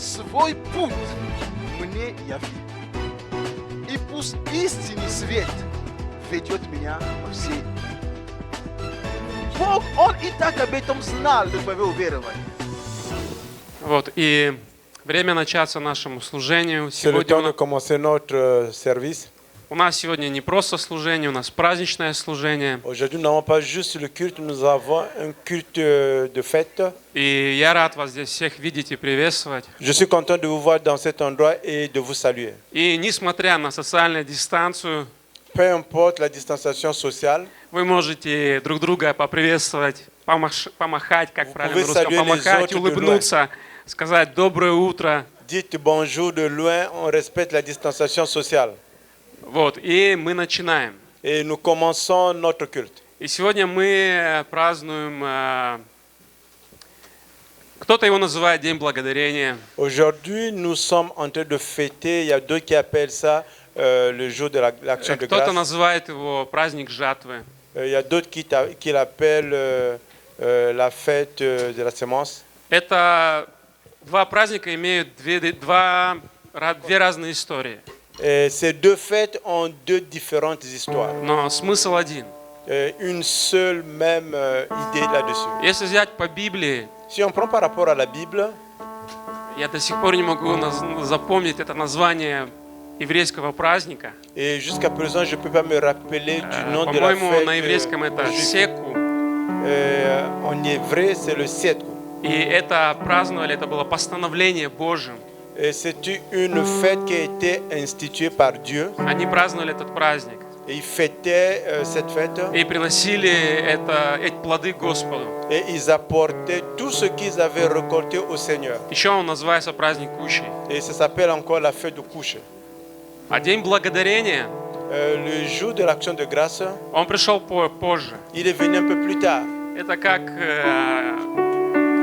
свой путь мне яви. И пусть истинный свет ведет меня во все. Бог, Он и так об этом знал до твоего уверования. Вот, и время начаться нашему служению. C'est le Сегодня temps de commencer notre service. у нас сегодня не просто служение, у нас праздничное служение. Aujourd'hui, nous n'avons pas juste le culte, nous avons un culte de fête. И я рад вас здесь всех видеть и приветствовать. Je suis content de vous voir dans cet endroit et de vous saluer. И несмотря на социальную дистанцию, Peu importe la distanciation sociale, вы можете друг друга поприветствовать, помахать, как правильно pouvez русском, saluer les помахать, autres de улыбнуться, сказать «доброе утро». dites bonjour de loin, on respecte la distanciation sociale. Вот, и мы начинаем. Et nous commençons notre culte. И сегодня мы празднуем, кто-то его называет День Благодарения, Aujourd'hui, nous sommes en train de fêter, il y a d'autres qui appellent ça le jour de l'action de кто-то grâce. называет его праздник жатвы. Il y a d'autres qui l'appellent la fête de la sémence. Это два праздника имеют две разные истории, Et ces deux fêtes ont deux différentes histoires. но смысл один. Une seule même idée là-dessus. Если взять по Библии, Si on prend par rapport à la Bible, я до сих пор не могу запомнить это название еврейского праздника. et jusqu'à présent, je ne peux pas me rappeler du nom de la По-моему, fête. на еврейском это juif. Секу. En hébreu, c'est le Sietku. И это праздновали, это было постановление Божьим. Et c'est une fête qui a été instituée par Dieu. Они праздновали этот праздник Et ils fêtaient cette fête и приносили эти плоды Господу. et ils apportaient tout ce qu'ils avaient récolté au Seigneur. Еще он называется праздник Кущи. Et ça s'appelle encore la fête de couche. А День Благодарения, Le jour de l'action de grâce, он пришел позже. il est venu un peu plus tard. Это как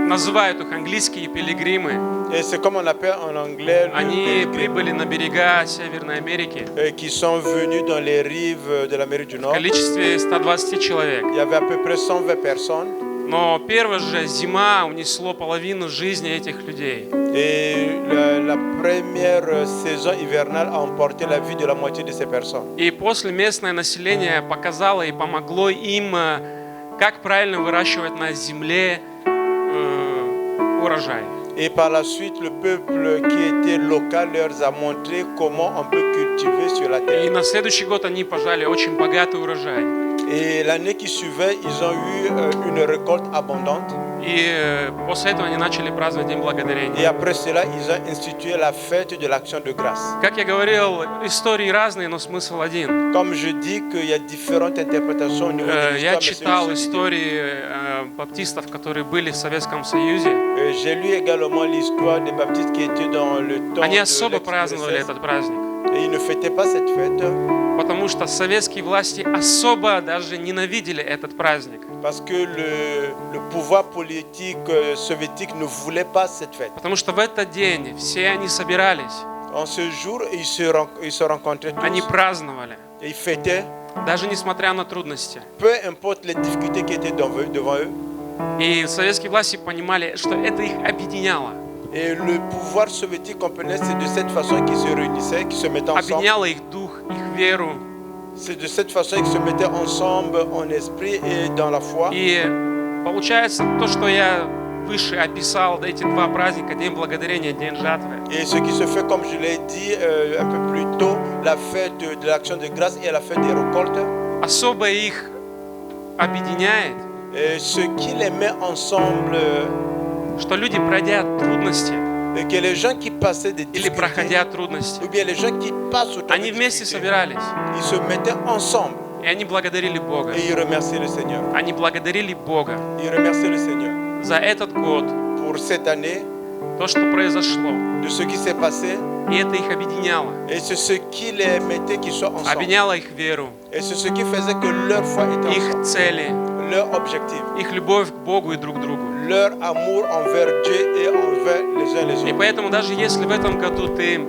называют их английские пилигримы. Et c'est comme on appelle en anglais le Они pèlerin, прибыли на берега Северной Америки qui sont venus dans les rives de l'Amérique du в Nord. количестве 120 человек. Il y avait à peu près 120 personnes. Но первая же зима унесло половину жизни этих людей. Et la première saison hivernale a emporté la vie de la moitié de ces personnes. И после местное население показало и помогло им, как правильно выращивать на земле урожай. Et par la suite, le peuple qui était local leur a montré comment on peut cultiver sur la И terre. на следующий год они пожали очень богатый урожай. Et l'année qui suivait, ils ont eu une récolte abondante. И после этого они начали праздновать День Et Благодарения. après cela, ils ont institué la fête de l'action de grâce. Как я говорил, истории разные, но смысл один. Comme je dis qu'il y a différentes interprétations au niveau de Я l'histoire, mais c'est читал une seule idée. истории баптистов, которые были в Советском Союзе. J'ai lu également l'histoire des baptistes qui étaient dans le temps Они de особо праздновали l'ex-URSS. этот праздник, Et ils ne fêtaient pas cette fête потому что советские власти особо даже ненавидели этот праздник. parce que le pouvoir politique soviétique ne voulait pas cette fête. Потому что в этот день все они собирались, En ce jour, ils se rencontraient tous они праздновали, et ils fêtaient, даже несмотря на трудности. peu importe les difficultés qui étaient devant eux. И советские власти понимали, что это их объединяло. Et le pouvoir soviétique comprenait, c'est de cette façon qu'ils se réunissaient, qu'ils se mettaient ensemble. Объединяло их дух, их веру. C'est de cette façon qu'ils se mettaient ensemble en esprit et dans la foi. И получается, то, что я выше описал, эти два праздника, День Благодарения, День Жатвы, Et ce qui se fait, comme je l'ai dit un peu plus tôt, la fête de l'action de grâce et la fête des récoltes, особо их объединяет, et ce qui les met ensemble, что люди, пройдя трудности et que les gens qui passaient des или difficultés, проходя трудности, ou bien les gens qui passent au temps они des вместе difficultés, собирались, ils se mettaient ensemble и они благодарили Бога. et ils remerciaient le Seigneur. Они благодарили Бога Ils remerciaient le Seigneur за этот год, pour cette année, то, что произошло. de ce qui s'est passé, И это их объединяло. et c'est ce qui les mettait qu'ils soient ensemble. Объединяло их веру, Et c'est ce qui faisait que leur foi était их ensemble, цели, leur objectif, их любовь к Богу и друг к другу. leur amour envers Dieu et envers les uns les И autres. поэтому даже если в этом году ты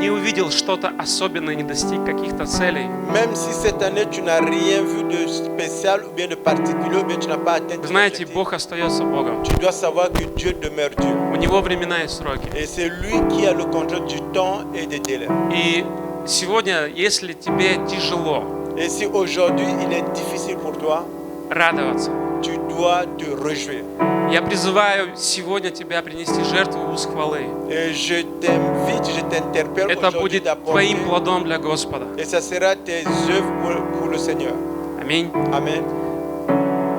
не увидел что-то особенное, не достиг каких-то целей, Même si cette année tu n'as rien vu de spécial ou bien de particulier, ou bien tu n'as pas atteint вы tes знаете, objectifs, Бог остается Богом. tu dois savoir que Dieu demeure Dieu. У Него времена и сроки. Et c'est lui qui a le contrôle du temps et des délais. И сегодня, если тебе тяжело Et si aujourd'hui il est difficile pour toi, радоваться, tu dois te réjouir. я призываю сегодня тебя принести жертву в уст хвалы. Et je t'invite, je t'interpelle Это aujourd'hui будет d'apporter. твоим плодом для Господа. Et ça sera tes œuvres pour le Seigneur. Аминь. Amen.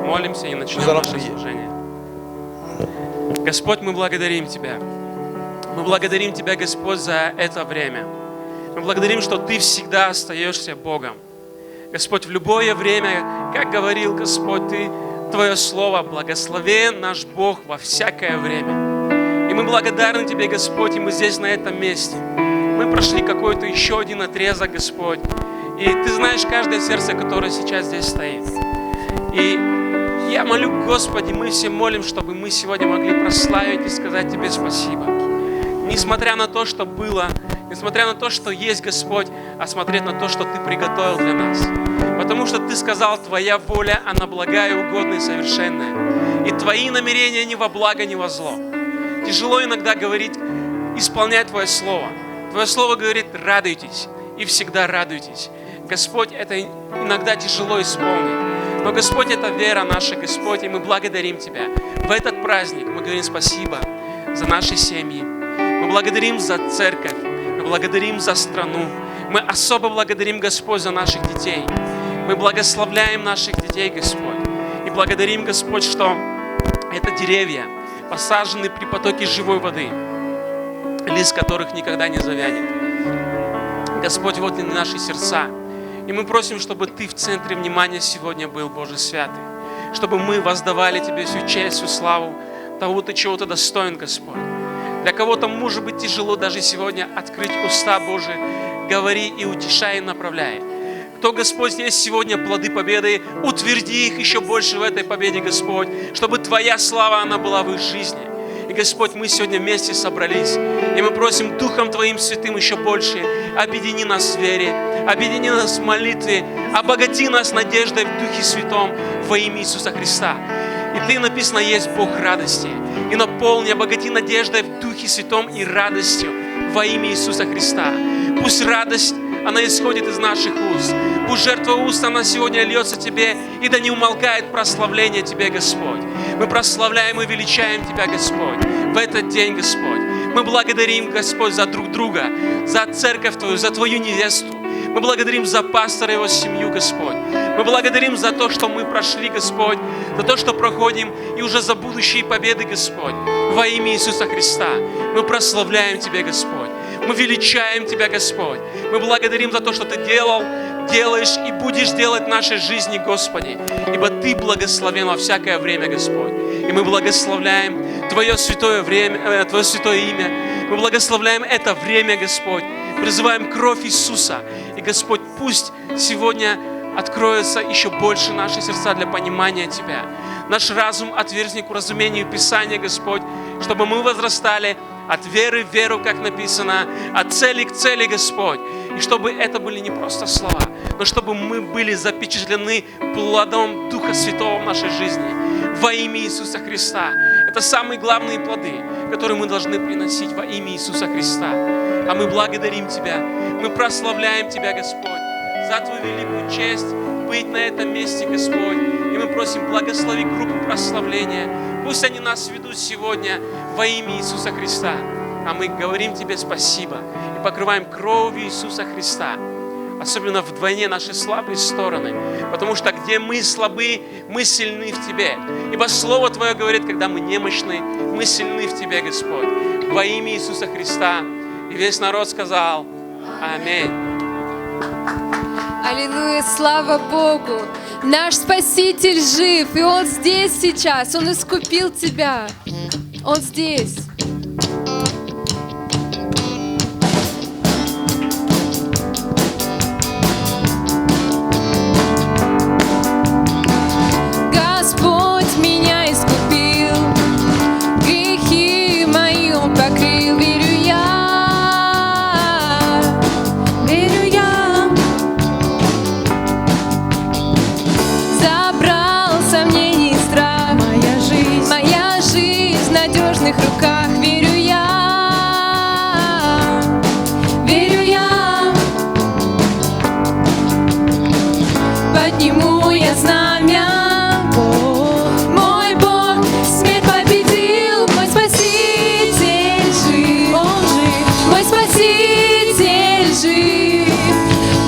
Молимся и начнем Nous allons наше prier. служение. Господь, мы благодарим Тебя. Мы благодарим Тебя, Господь, за это время. Мы благодарим, что Ты всегда остаешься Богом. Господь, в любое время, как говорил Господь, Твое Слово, благословен наш Бог во всякое время. И мы благодарны Тебе, Господь, и мы здесь, на этом месте. Мы прошли какой-то еще один отрезок, Господь. И Ты знаешь каждое сердце, которое сейчас здесь стоит. И я молю, Господи, мы все молим, чтобы мы сегодня могли прославить и сказать Тебе спасибо. Несмотря на то, что было, несмотря на то, что есть, Господь, а смотреть на то, что Ты приготовил для нас. Потому что Ты сказал, Твоя воля, она благая, угодная и совершенная. И Твои намерения ни во благо, ни во зло. Тяжело иногда говорить, исполнять Твое Слово. Твое Слово говорит, радуйтесь и всегда радуйтесь. Господь, это иногда тяжело исполнить. Но, Господь, это вера наша, Господь, и мы благодарим Тебя. В этот праздник мы говорим спасибо за наши семьи. Мы благодарим за церковь. Мы благодарим за страну. Мы особо благодарим, Господь, за наших детей. Мы благословляем наших детей, Господь. И благодарим, Господь, что это деревья, посажены при потоке живой воды, лист которых никогда не завянет. Господь, вот и наши сердца. И мы просим, чтобы Ты в центре внимания сегодня был, Боже святый. Чтобы мы воздавали Тебе всю честь, всю славу того, чего Ты достоин, Господь. Для кого-то может быть тяжело даже сегодня открыть уста Божии, говори и утешай, и направляй. Кто, Господь, есть сегодня плоды победы, утверди их еще больше в этой победе, Господь, чтобы Твоя слава, она была в их жизни. И, Господь, мы сегодня вместе собрались, и мы просим Духом Твоим Святым еще больше, объедини нас в вере, объедини нас в молитве, обогати нас надеждой в Духе Святом во имя Иисуса Христа. И Ты, написано, есть Бог радости. И наполни, обогати надеждой в Духе Святом и радостью во имя Иисуса Христа. Пусть радость, она исходит из наших уст. Пусть жертва уст, она сегодня льется Тебе, и да не умолкает прославление Тебе, Господь. Мы прославляем и величаем Тебя, Господь, в этот день, Господь. Мы благодарим, Господь, за друг друга, за церковь Твою, за Твою невесту. Мы благодарим за пастора и его семью, Господь. Мы благодарим за то, что мы прошли, Господь, за то, что проходим, и уже за будущие победы, Господь, во имя Иисуса Христа. Мы прославляем Тебя, Господь. Мы величаем Тебя, Господь. Мы благодарим за то, что Ты делал, делаешь и будешь делать в нашей жизни, Господи. Ибо Ты благословен во всякое время, Господь. И мы благословляем Твое святое время, Твое святое имя. Мы благословляем это время, Господь. Призываем кровь Иисуса. И, Господь, пусть сегодня откроется еще больше наши сердца для понимания Тебя. Наш разум отверзни к разумению Писания, Господь, чтобы мы возрастали от веры в веру, как написано, от цели к цели, Господь. И чтобы это были не просто слова, но чтобы мы были запечатлены плодом Духа Святого в нашей жизни. Во имя Иисуса Христа. Это самые главные плоды, которые мы должны приносить во имя Иисуса Христа. А мы благодарим Тебя, мы прославляем Тебя, Господь, за Твою великую честь быть на этом месте, Господь. И мы просим, благослови группу прославления. Пусть они нас ведут сегодня во имя Иисуса Христа. А мы говорим Тебе спасибо и покрываем кровью Иисуса Христа. Особенно вдвойне наши слабые стороны. Потому что где мы слабы, мы сильны в Тебе. Ибо Слово Твое говорит, когда мы немощны, мы сильны в Тебе, Господь. Во имя Иисуса Христа. И весь народ сказал Аминь. Аллилуйя, слава Богу! Наш Спаситель жив, и Он здесь сейчас. Он искупил тебя. Он здесь. Господь меня искупил, грехи мои Он покрыл, верю я. сомнений, страх. Моя жизнь в надежных руках. Верю я, верю я. Подниму я знамя. Мой Бог смерть победил, мой Спаситель жив. Он жив, мой Спаситель жив.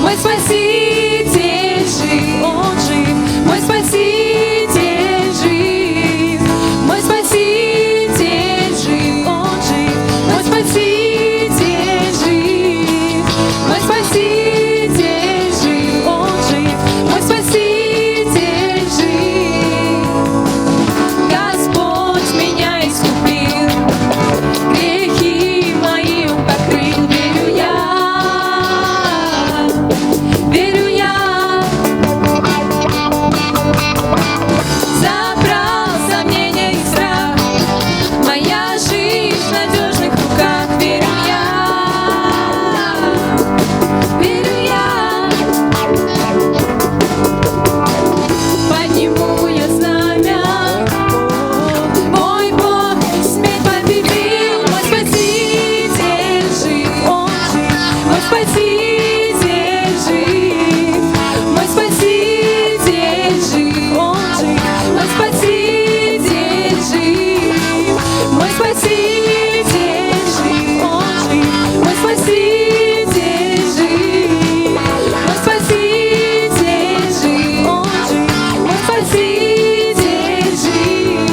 Мой Спаситель жив, Он жив, мой Спаситель жив. Мой Спаситель жив, Он жив, мой Спаситель жив. Мой Спаситель жив, Он жив, мой Спаситель жив. Господь меня искупил, грехи мои Он покрыл. Верю я, верю я. Забрал сомнения и страх. Моя жизнь в надежных руках. Верю я, верю я. Подниму я знамя. Мой Бог смерть победил, мой Спаситель жив. Он жив, мой Спаситель жив. Мой Спаситель жив. Он жив, мой Спаситель жив. Мой Спаситель жив. Он жив, мой Спаситель жив. Мой Спаситель жив. Он жив, мой Спаситель жив.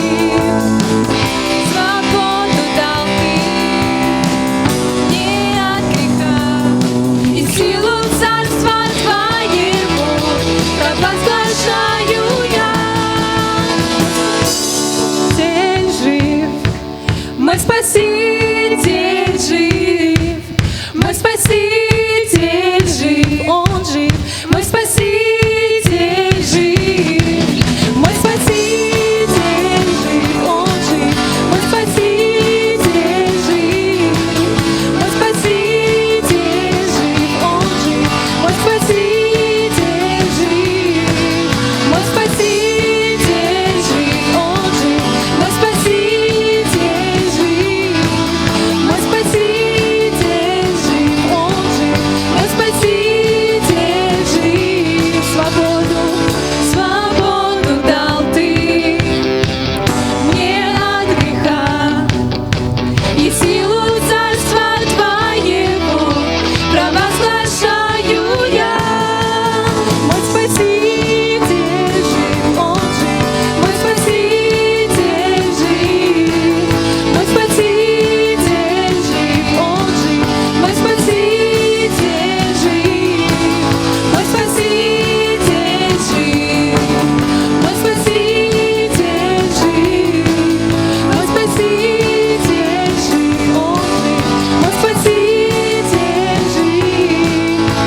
Свободу дал Ты мне от греха и силу царства Твоего провозглашаю я. Спаситель жив, мой Спаситель жив. Мой Спаситель жив, Он жив, мой Спаситель жив. Мой Спаситель жив, Он жив, мой Спаситель жив. Мой Спаситель жив, Он жив, мой Спаситель жив. Мой Спаситель жив, Он жив, мой Спаситель жив. Мой Спаситель жив, Он жив, мой Спаситель жив. Свободу дал Ты мне от греха и силу царства Твоего провозглашаю я. Мой Спаситель жив, Он жив, мой Спаситель жив. Мой Спаситель жив, Он жив, мой Спаситель жив. Мой Спаситель жив, мой Спаситель жив. Мой Спаситель жив, Он жив, мой Спаситель жив,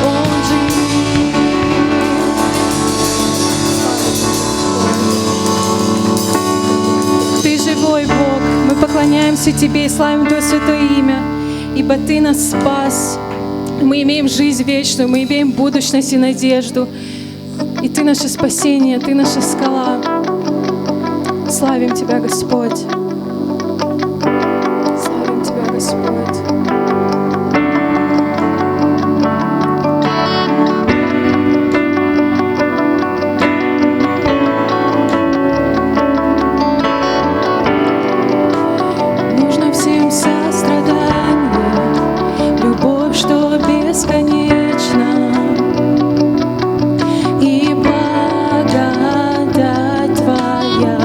Он жив. Ты живой Бог, мы поклоняемся Тебе и славим Твое святое имя, ибо Ты нас спас. Мы имеем жизнь вечную, мы имеем будущность и надежду. И Ты наше спасение, Ты наша скала. Славим Тебя, Господь. Славим Тебя, Господь. Нужно всем сострадание, любовь, что бесконечна, и благодать Твоя.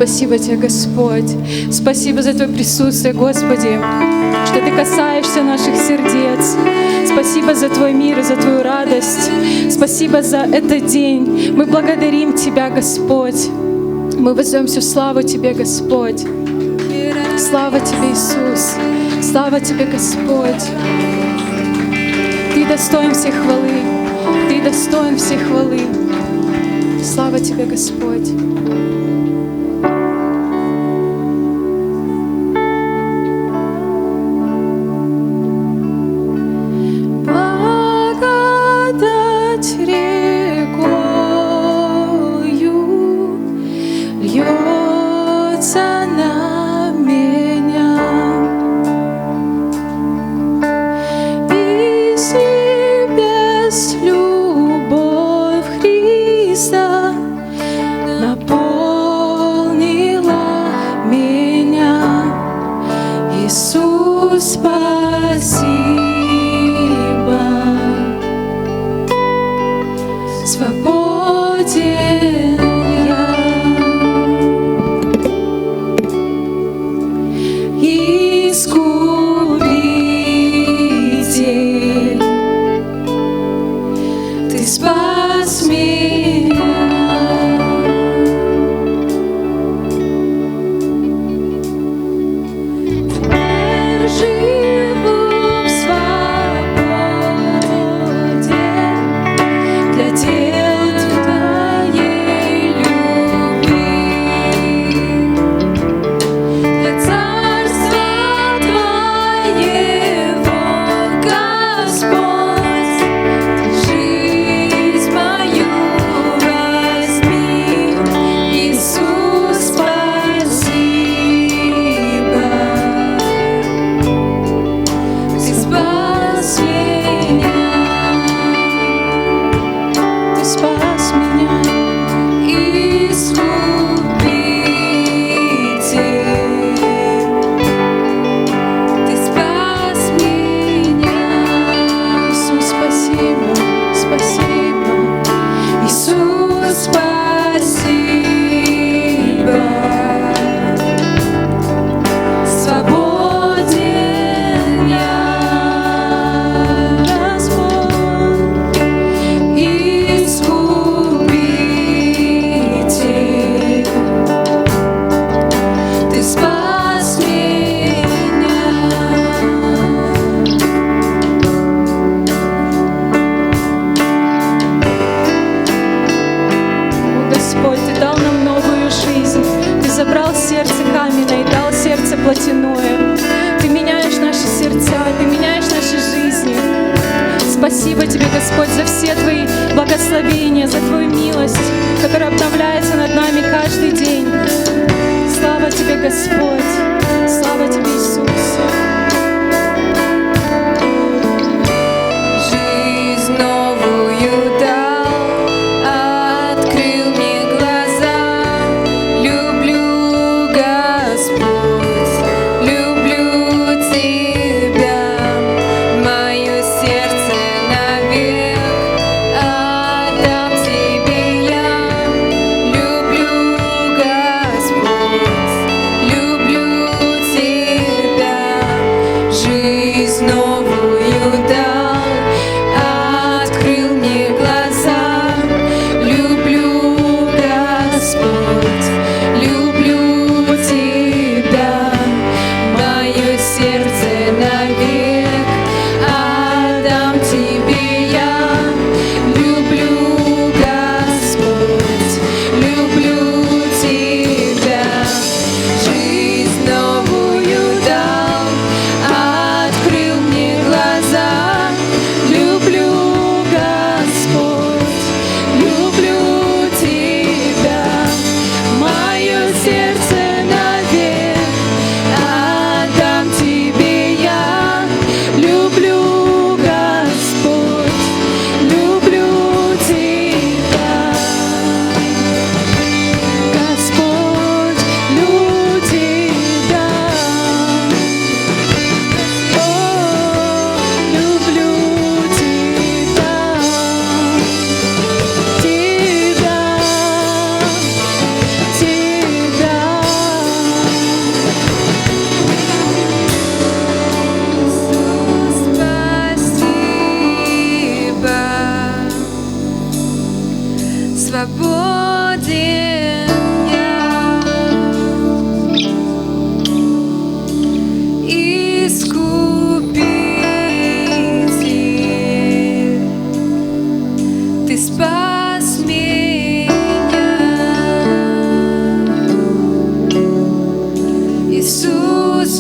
Спасибо Тебе, Господь. Спасибо за Твое присутствие, Господи, что Ты касаешься наших сердец. Спасибо за Твой мир и за Твою радость. Спасибо за этот день. Мы благодарим Тебя, Господь. Мы воздаем всю славу Тебе, Господь. Слава Тебе, Иисус. Слава Тебе, Господь. Ты достоин всей хвалы. Ты достоин всей хвалы. Слава Тебе, Господь. Благодать рекою льется на меня, и с небес любовь Христа наполнила меня. Иисус, спасибо, свободен я. Искупитель, Ты спас меня. Теперь живу в свободе для дел Твоей любви, для Царства Твоего, Господь. Ты жизнь мою возьми. Иисус, спасибо, Ты спас меня. Ты спас меня, Искупитель. Ты спас меня. Иисус, спасибо, спасибо. Иисус, спасибо. Свободен я, Господь. Искупитель, Ты спас меня. О, Господь, Ты дал нам новую жизнь. Ты забрал сердце каменное и дал сердце плотяное. Ты меняешь наши сердца, Ты меняешь наши жизни. Спасибо Тебе, Господь, за все Твои благословения, за Твою милость, которая обновляется над нами каждый день. Слава Тебе, Господь. Слава Тебе, Иисус. Жизнь новую дал, открыл мне глаза. Люблю, Господь, люблю Тебя. Мое сердце навек отдам Тебе я. Люблю, Господь, люблю Тебя.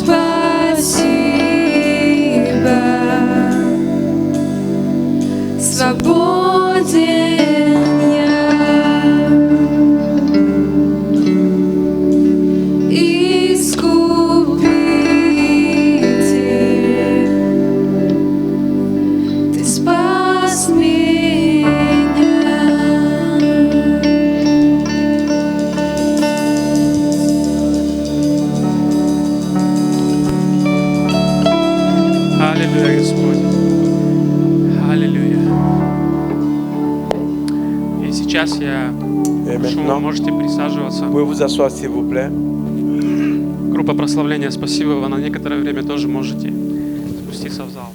спасибо, свободен я, Искупитель, Ты спас меня. Аллилуйя, Господь. Аллилуйя. И сейчас я Et прошу, вы maintenant, можете присаживаться. vous pouvez vous asseoir s'il vous plaît. Группа прославления, спасибо, вы на некоторое время тоже можете спуститься в зал.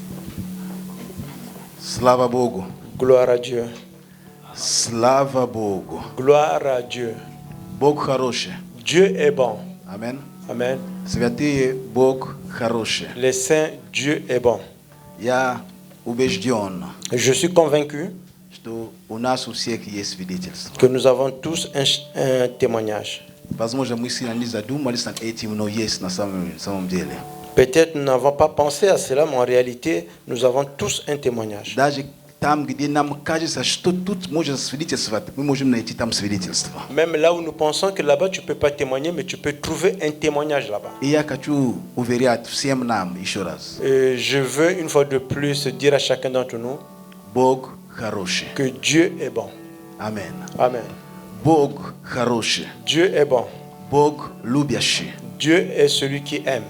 Слава Богу. Gloire à Dieu. Слава Богу. Gloire à Dieu. Бог хороший. Dieu est bon. Амен. Amen. Святые, Бог хороший. Les saints, Dieu est bon. Я убежден, Je suis convaincu что у нас у всех есть свидетельство. que nous avons tous un témoignage. Возможно, мы сильно не задумались над этим, но есть на самом деле. Peut-être nous n'avons pas pensé à cela, mais en réalité, nous avons tous un témoignage. Даже там, где нам кажется, что тут можно свидетельствовать, мы можем найти там свидетельство. Même là où nous pensons que là-bas tu ne peux pas témoigner, mais tu peux trouver un témoignage là-bas. И я хочу уверять всем нам еще раз. Et je veux une fois de plus dire à chacun d'entre nous Бог хороший. que Dieu est bon. Амен. Amen. Бог хороший. Dieu est bon. Бог любящий. Dieu est celui qui aime.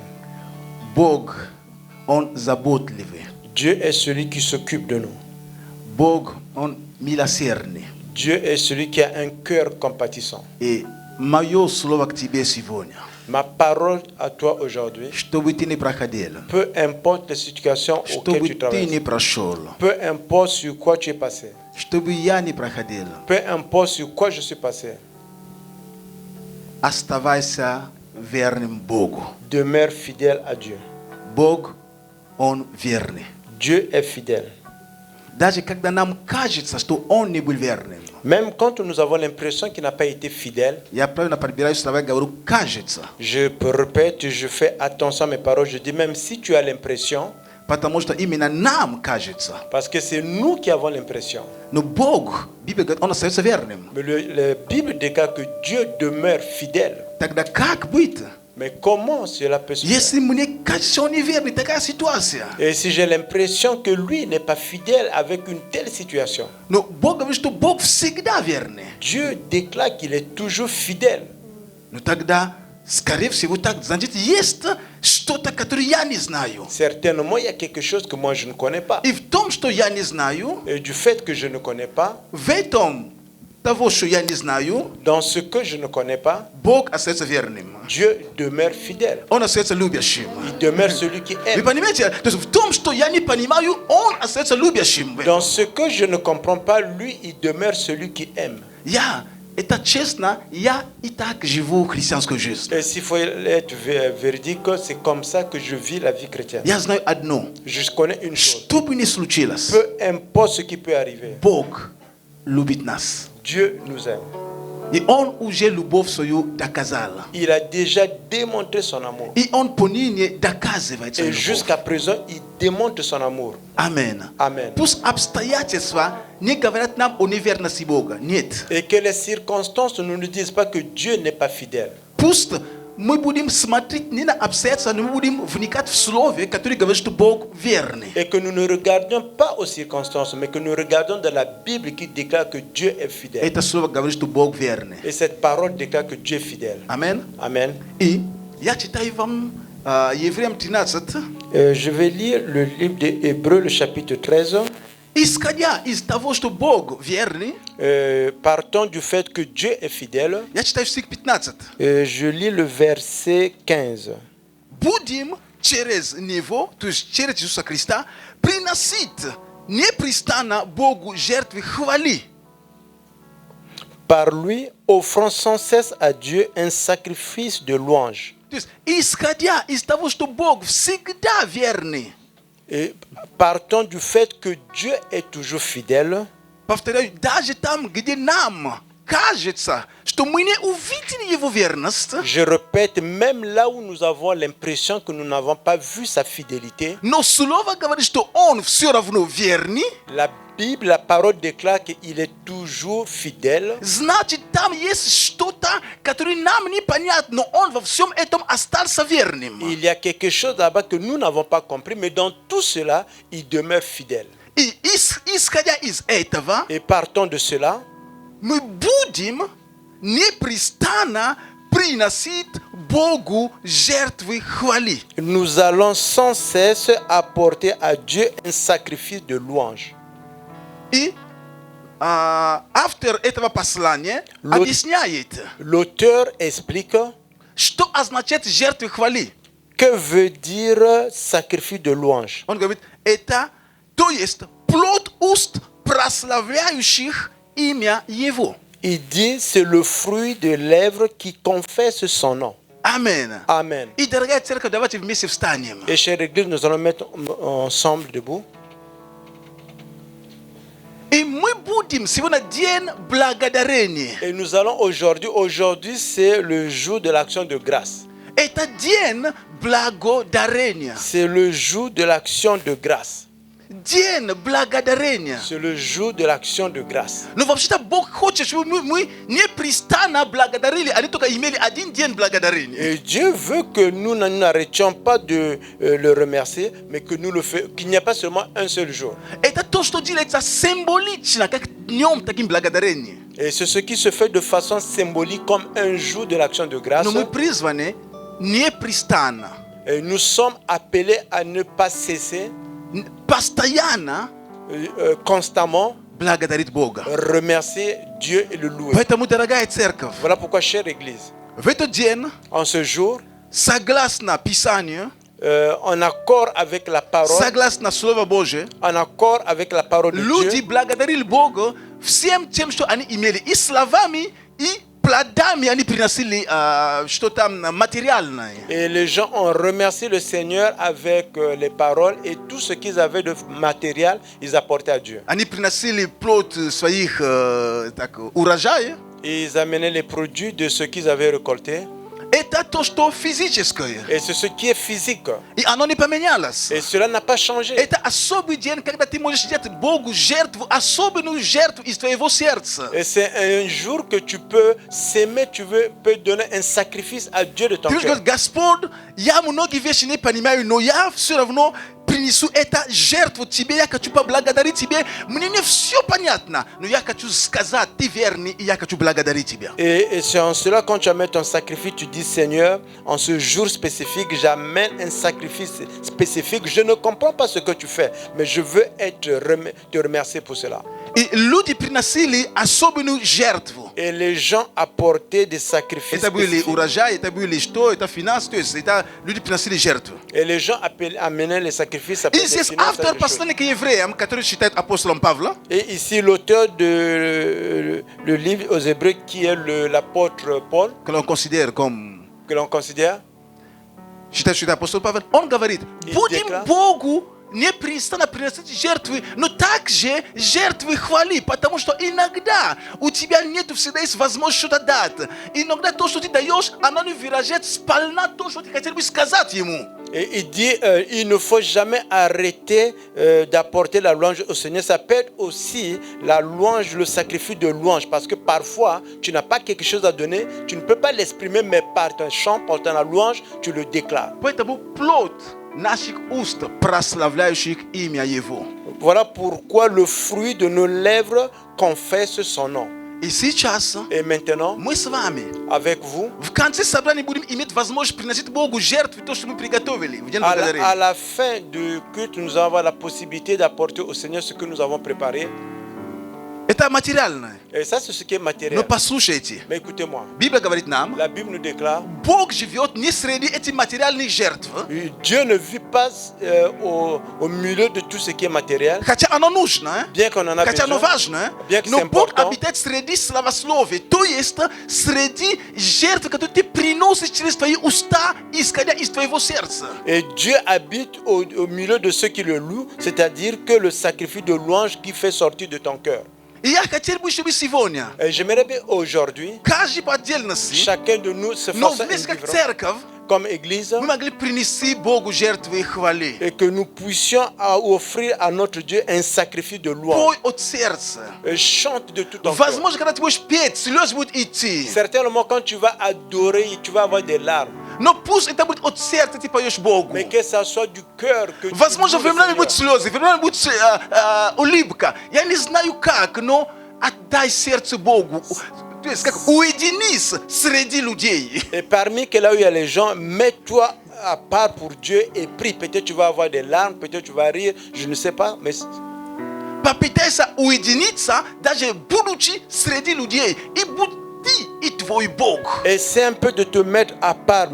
Бог, Он заботливый. Dieu est celui qui s'occupe de nous. Бог, Он милосердный. Dieu est celui qui a un cœur compatissant. И мое слово к тебе сегодня, Ma parole à toi aujourd'hui, что бы ты ни проходил, peu importe les situations что auxquelles бы tu ты traverses, ни прошел, peu importe sur quoi tu es passé, что бы я ни проходил, peu importe sur quoi je suis passé, оставайся верным Богу. demeure fidèle à Dieu. Бог, Он верный. Dieu est fidèle. Даже когда нам кажется, что Он не был верным, Même quand nous avons l'impression qu'il n'a pas été fidèle, я правильно подбираю слова, говорю «кажется», je répète, je fais attention à mes paroles, je dis même si tu as l'impression, потому что именно нам кажется. parce que c'est nous qui avons l'impression. Но Бог, Библия говорит, Он остается верным. Mais la Bible déclare que Dieu demeure fidèle. Тогда как быть? Mais comment cela peut se faire? Если мне кажется, что Он неверный, такая ситуация. Et si j'ai l'impression que lui n'est pas fidèle avec une telle situation, Но Бог говорит, что Бог всегда верный. Dieu déclare qu'il est toujours fidèle. Но тогда, скорее всего, так, значит, есть что-то, которое я не знаю. Certainement, il y a quelque chose que moi je ne connais pas. И в том, что я не знаю, Et du fait que je ne connais pas, в этом того, что я не знаю, dans ce que je ne connais pas, Бог остается верным. Dieu demeure fidèle. Он остается любящим. Il demeure celui qui Вы aime. понимаете? То есть в том, что я не понимаю, Он остается любящим. Dans ce que je ne comprends pas, lui, il demeure celui qui aime. Я, это честно, я и так живу христианскую жизнь. Et s'il faut être véridique, c'est comme ça que je vis la vie chrétienne. Я знаю одно. Je connais une chose. Что бы ни случилось, Peu importe ce qui peut arriver, Бог любит нас. Dieu nous aime. И Он уже любовь свою доказал. Il a déjà démontré son amour. И Он поныне доказывает свою Et любовь. jusqu'à présent, il démontre son amour. Аминь. Amen. Пусть обстоятельства не говорят нам о неверности Бога. Нет. Et que les circonstances ne nous disent pas que Dieu n'est pas fidèle. Пусть мы будем смотреть не на обстоятельства, но мы будем вникать в слове, которое говорит, что Бог верный. Et que nous ne regardions pas aux circonstances, mais que nous regardons dans la Bible qui déclare que Dieu est fidèle. Это слово говорит, что Бог верный. Et cette parole déclare que Dieu est fidèle. Аминь. Amen. И я читаю вам Евреям 13. Je vais lire le livre des Hébreux, le chapitre 13. Исходя из того, что Бог верный, Partant du fait que Dieu est fidèle, я читаю стих 15. je lis le verset 15. Будем через Него, то есть через Иисуса Христа, приносить непрестанно Богу жертвы хвали. Par lui, offrant sans cesse à Dieu un sacrifice de louange. То есть, исходя из того, что Бог всегда верный, Et partant du fait que Dieu est toujours fidèle, повторяю, даже там, где нам кажется, что мы не увидели Его верность, Je répète, même là où nous avons l'impression que nous n'avons pas vu sa fidélité, но Слово говорит, что Он все равно верный, la Bible, la parole déclare qu'il est toujours fidèle. значит, там есть что-то, которое нам непонятно, но Он во всем этом остался верным. Il y a quelque chose là-bas que nous n'avons pas compris, mais dans tout cela, il demeure fidèle. И исходя из этого, Et partant de cela, мы будем непрестанно приносить Богу жертвы хвали. nous allons sans cesse apporter à Dieu un sacrifice de louange. И автор этого послания Лот- объясняет, L'auteur explique что означает жертвы хвали. que veut dire sacrifice de louange. Он говорит, это, то есть, плод уст, прославляющих имя Его. Il dit c'est le fruit de lèvres qui confesse son nom. Амен. Amen. И, дорогая церковь, давайте вместе встанем. Et chère Église, nous allons mettre ensemble debout. И мы будем сегодня день благодарения. Et nous allons aujourd'hui c'est le jour de l'action de grâce. Это день благодарения. C'est le jour de l'action de grâce. День благодарения. C'est le jour de l'action de grâce. Но вообще-то Бог хочет, чтобы мы непрестанно благодарили, а не только имели один день благодарения. Et Dieu veut que nous n'arrêtions pas de le remercier, mais que nous le fassions, qu'il n'y ait pas seulement un seul jour. Это то, что делается символично, как днем таким благодарения. Et c'est ce qui se fait de façon symbolique comme un jour de l'action de grâce. Но мы призваны непрестанно, Et nous sommes appelés à ne pas cesser, постоянно constamment, благодарить Бога. remercier Dieu et le louer. Поэтому, дорогая церковь, Voilà pourquoi, chère Église, в этот день, en ce jour, согласно Писанию, en accord avec la parole, согласно Слову Божие, en accord avec la parole de люди Dieu, благодарили Бога всем тем, что они имели, и словами, и плодами они приносили что-то материальное. et les gens ont remercié le Seigneur avec les paroles et tout ce qu'ils avaient de matériel, ils apportaient à Dieu. Они приносили плод своих урожая. Et ils amenaient les produits de ce qu'ils avaient récolté. Это то, что физическое. Et c'est ce qui est physique. И оно не поменялось. Et cela n'a pas changé. Это особый день, когда ты можешь сделать Богу жертву, особенную жертву из твоего сердца. Et c'est un jour que tu peux s'aimer, peux donner un sacrifice à Dieu de ton Ты можешь cœur. говорить, Господь, я многие вещи не понимаю, но я все равно принесу это жертву тебе, я хочу поблагодарить тебе. Мне не все понятно, но я хочу сказать, ты верный, и я хочу благодарить тебя. Et c'est en cela, quand tu amènes ton sacrifice, tu dis, Seigneur, en ce jour spécifique, j'amène un sacrifice spécifique. Je ne comprends pas ce que tu fais, mais je veux te remercier pour cela. И люди приносили особенную жертву. Et les gens apportaient des sacrifices Это были spécifiques. урожаи, это были что, это финансы, то есть это люди приносили жертву. Et les gens amenaient les sacrifices. И здесь автор послания к евреям, который считает апостолом Павла, Et ici, l'auteur de le livre aux Hébreux, qui est l'apôtre Paul, que l'on considère comme que l'on considère, считает, что это апостол Павел, он говорит, И будем déclare. Богу непрестанно приносить жертвы, но также жертвы хвали, потому что иногда у тебя нет, всегда есть возможность что-то дать. Иногда то, что ты даешь, оно не выражает сполна то, что ты хотел бы сказать ему. et il dit il ne faut jamais arrêter d'apporter la louange au Seigneur. Ça peut être aussi la louange, le sacrifice de louange, parce que parfois tu n'as pas quelque chose à donner, tu ne peux pas l'exprimer, mais par ton chant, par ton louange, tu le déclares. Поэтому плод наших уст, прославляющих имя Его. Voilà pourquoi le fruit de nos lèvres confesse son nom. И сейчас Et maintenant, мы с вами avec vous, в конце собрания будем иметь возможность приносить Богу жертву, то, что мы приготовили в день à благодарения. la fin du culte, nous allons avoir la possibilité d'apporter au Seigneur ce que nous avons préparé. Это материальное. Et ça, c'est ce qui est Но matériel. послушайте, Mais écoutez-moi, Библия говорит нам, la Bible nous déclare, Бог живет не среди этих материальных жертв, Dieu ne vit pas au milieu de tout ce qui est matériel, хотя оно нужно, bien qu'on en a хотя оно besoin, важно, bien que но c'est Бог important. обитает среди славословия, то есть среди жертв, которые ты приносишь через твои уста, исходя из твоего сердца. Et Dieu habite au milieu de ceux qui le louent, c'est-à-dire que le sacrifice de louange qui fait sortir de ton cœur. И я хотел бы, чтобы сегодня Et j'aimerais bien aujourd'hui, каждый по отдельности, chacun de nous se но fasse вместе как individuellement, церковь, comme église, мы могли принести Богу жертвы и хвали. et que nous puissions offrir à notre Dieu un sacrifice de louange. Пой от сердца. Chante de tout ton cœur. Возможно, когда ты будешь петь, слезы будут идти. Certainement, quand tu vas adorer, tu vas avoir des larmes. Но пусть это будет от сердца, ты поешь Богу. Mais que ça soit du cœur que tu Возможно, loues le временами Seigneur. будут слезы, временами будет улыбка. Я не знаю как, но отдай сердце Богу. То есть, как уединись среди людей. Et parmi que là où il y a les gens, mets-toi à part pour Dieu et prie. Peut-être tu vas avoir des larmes, peut-être tu vas rire, je ne sais pas. Mais Попытайся уединиться, даже будучи среди людей. И будь ты и твой Бог. essaie un peu de te mettre à part,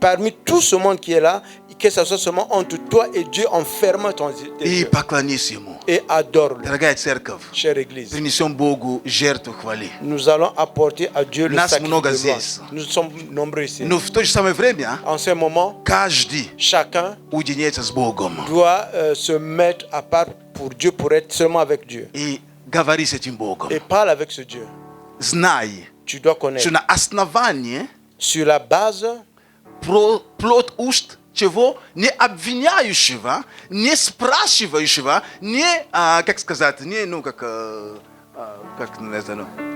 parmi tout ce monde qui est là, que ce soit seulement entre toi et Dieu, en fermant tes И yeux. поклонись Ему. Et adore-le, Дорогая церковь, chère Église. принесем Богу жертву хвали. Nous allons apporter à Dieu le Нас sacrifice много de здесь. louange. Nous sommes nombreux ici. Но в то же самое время En ce moment, каждый chacun уединяется с Богом. doit se mettre à part pour Dieu, pour être seulement avec Dieu. И говори с этим Богом. Et parle avec ce Dieu. Знай, Tu dois connaître. что на основании Sur la base плод уст чего не обвиняющего, не спрашивающего, не, как сказать, не, ну, как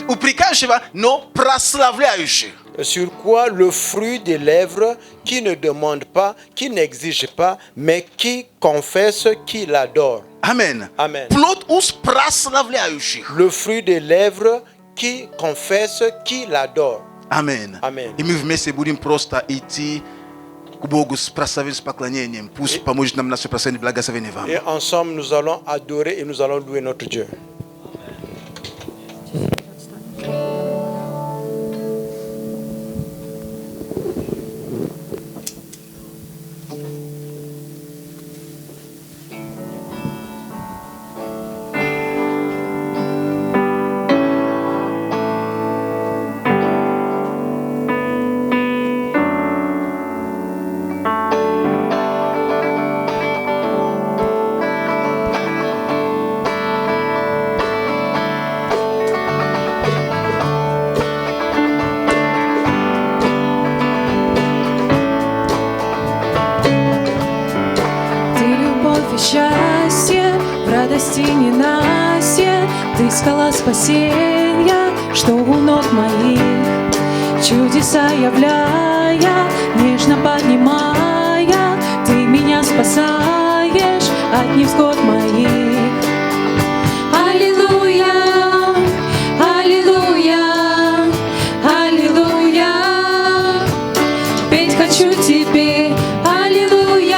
упрекающего, но прославляющего. sur quoi le fruit des lèvres qui ne demande pas, qui n'exige pas, mais qui confesse qu'il adore. Амен. Amen. Плод уст прославляющих. Le fruit des lèvres qui confesse qu'il adore. Амен. Amen. И мы вместе будем просто идти к Богу с прославлением, с поклонением. Пусть поможет нам наше прославление, благословение вам. Et ensemble, nous allons adorer et nous allons louer notre Dieu. Счастье, в радости ненастье, ты скала спасенья, что у ног моих, чудеса являя, нежно поднимая, ты меня спасаешь от невзгод моих. Аллилуйя, аллилуйя, аллилуйя, петь хочу тебе, аллилуйя.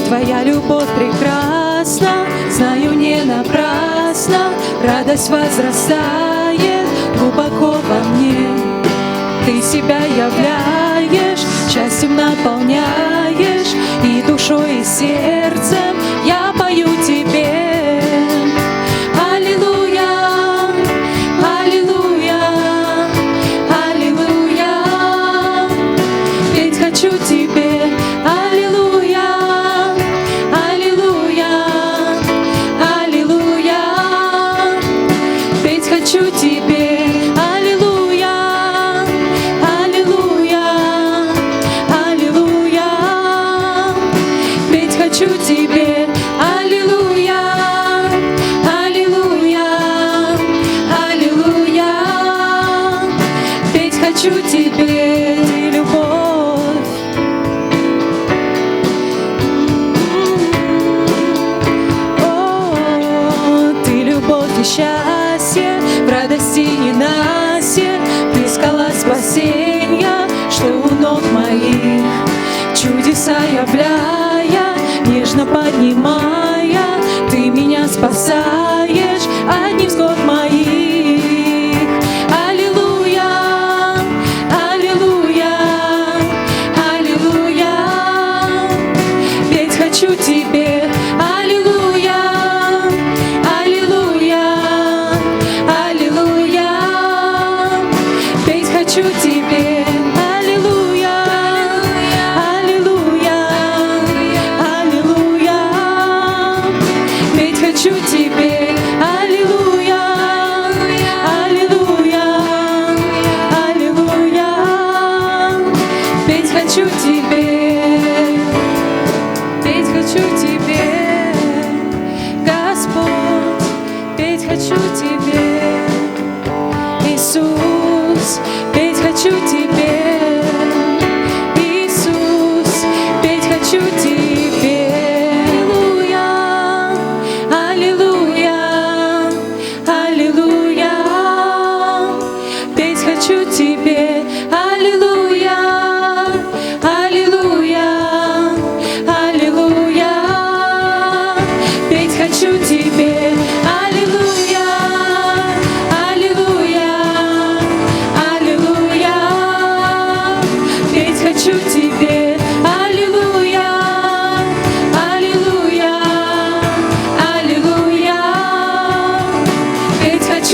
Твоя любовь прекрасна, знаю не напрасно, радость возрастает глубоко во мне. Ты себя являешь, счастьем наполняешь, и душой, и сердцем я пою тебе. Аллилуйя, аллилуйя, аллилуйя, петь хочу тебе, аллилуйя. Хочу тебе, аллилуйя, аллилуйя, аллилуйя, петь хочу тебе, аллилуйя, аллилуйя, аллилуйя, петь хочу тебе, любовь. О, ты любовь и счастье, в радости и ненастье, ты скала спасенья, что у ног моих, чудеса являя, нежно поднимая, ты меня спасаешь от невзгод моих. Аллилуйя, аллилуйя, аллилуйя, петь хочу тебе, аллилуйя. Хочу тебе, аллилуйя,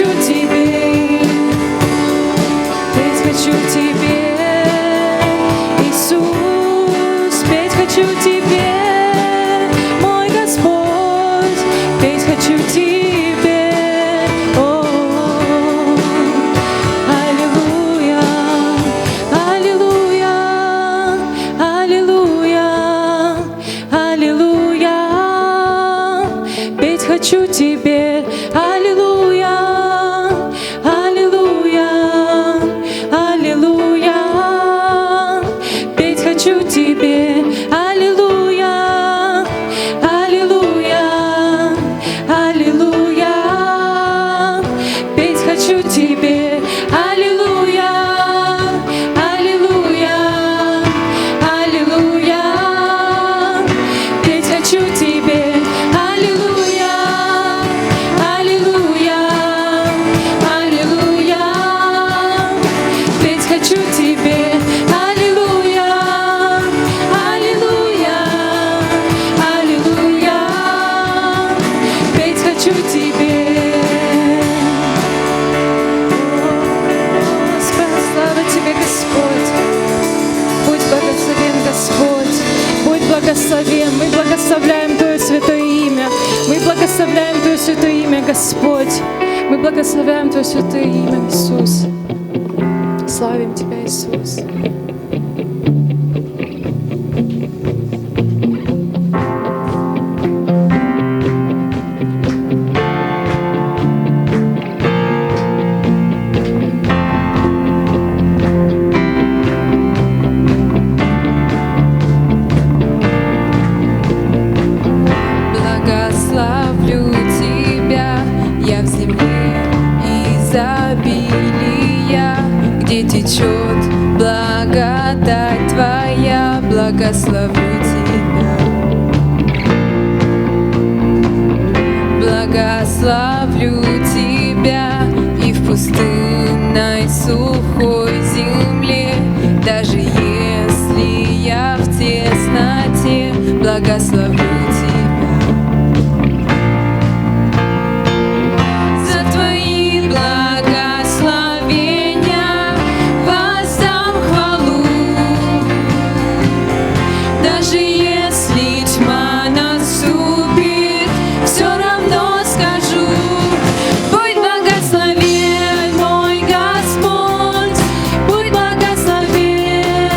хочу Тебе, петь хочу Тебе, Иисус, петь хочу Тебе, мой Господь, петь хочу Тебе. О, аллилуйя, аллилуйя, аллилуйя, аллилуйя, петь хочу Тебе, аллилуйя, аллилуйя, аллилуйя, петь хочу Тебе, аллилуйя, аллилуйя, аллилуйя, петь хочу Тебе, аллилуйя, аллилуйя, аллилуйя, петь хочу Тебе, аллилуйя, аллилуйя, аллилуйя, петь хочу Тебе, аллилуйя, аллилуйя, аллилуйя, петь хочу Тебе. Господи, слава Тебе, Господь. Будь благословен, Господь. Будь благословен. Мы благословляем Твое святое имя. Мы благословляем Твое святое имя, Господь. Мы благословляем Твое святое имя, Иисус. Славим Тебя, Иисус. Благословлю Тебя, я в земле изобилия, где течет благодать Твоя. Благословлю Тебя, благословлю Тебя и в пустынной сухой земле, даже если я в тесноте, благословлю Тебя. За Твои благословения воздам хвалу, даже если тьма наступит, все равно скажу: будь благословен, мой Господь, будь благословен,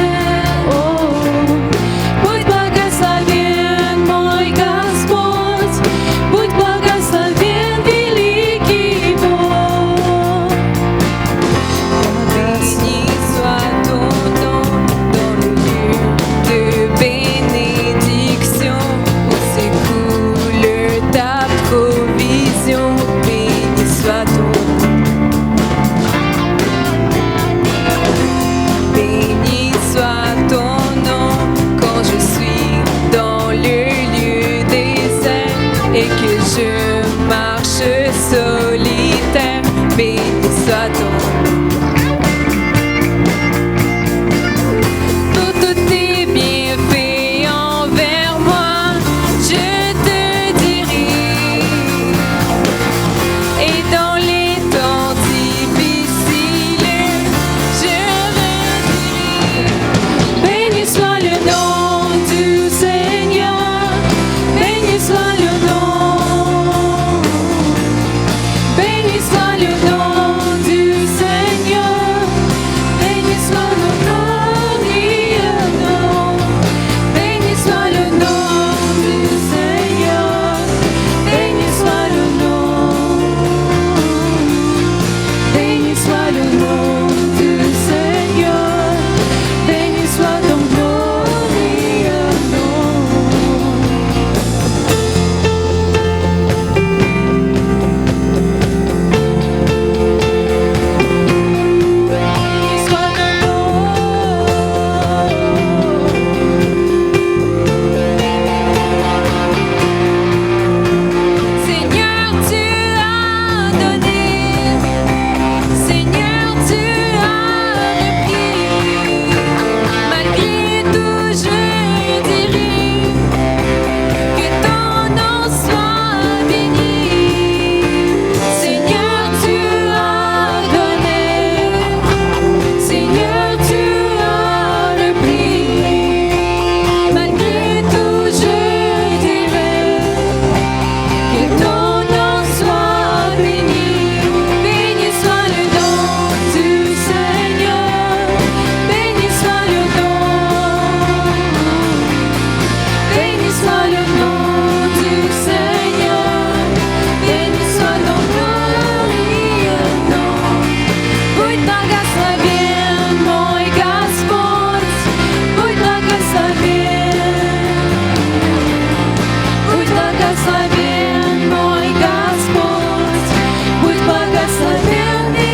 будь благословен, мой Господь, будь благословен, великий Бог. Béni soit ton nom dans le lieu de bénédiction où s'écoule ta provision. Béni soit ton nom. Béni soit ton nom quand je suis dans le lieu désert et que je marche solitaire. Béni soit ton nom. Pour tous tes bienfaits envers moi, je te dirai. Et dans les temps difficiles, je redirai. Béni soit le nom du Seigneur, béni soit le nom, béni soit le nom du Seigneur.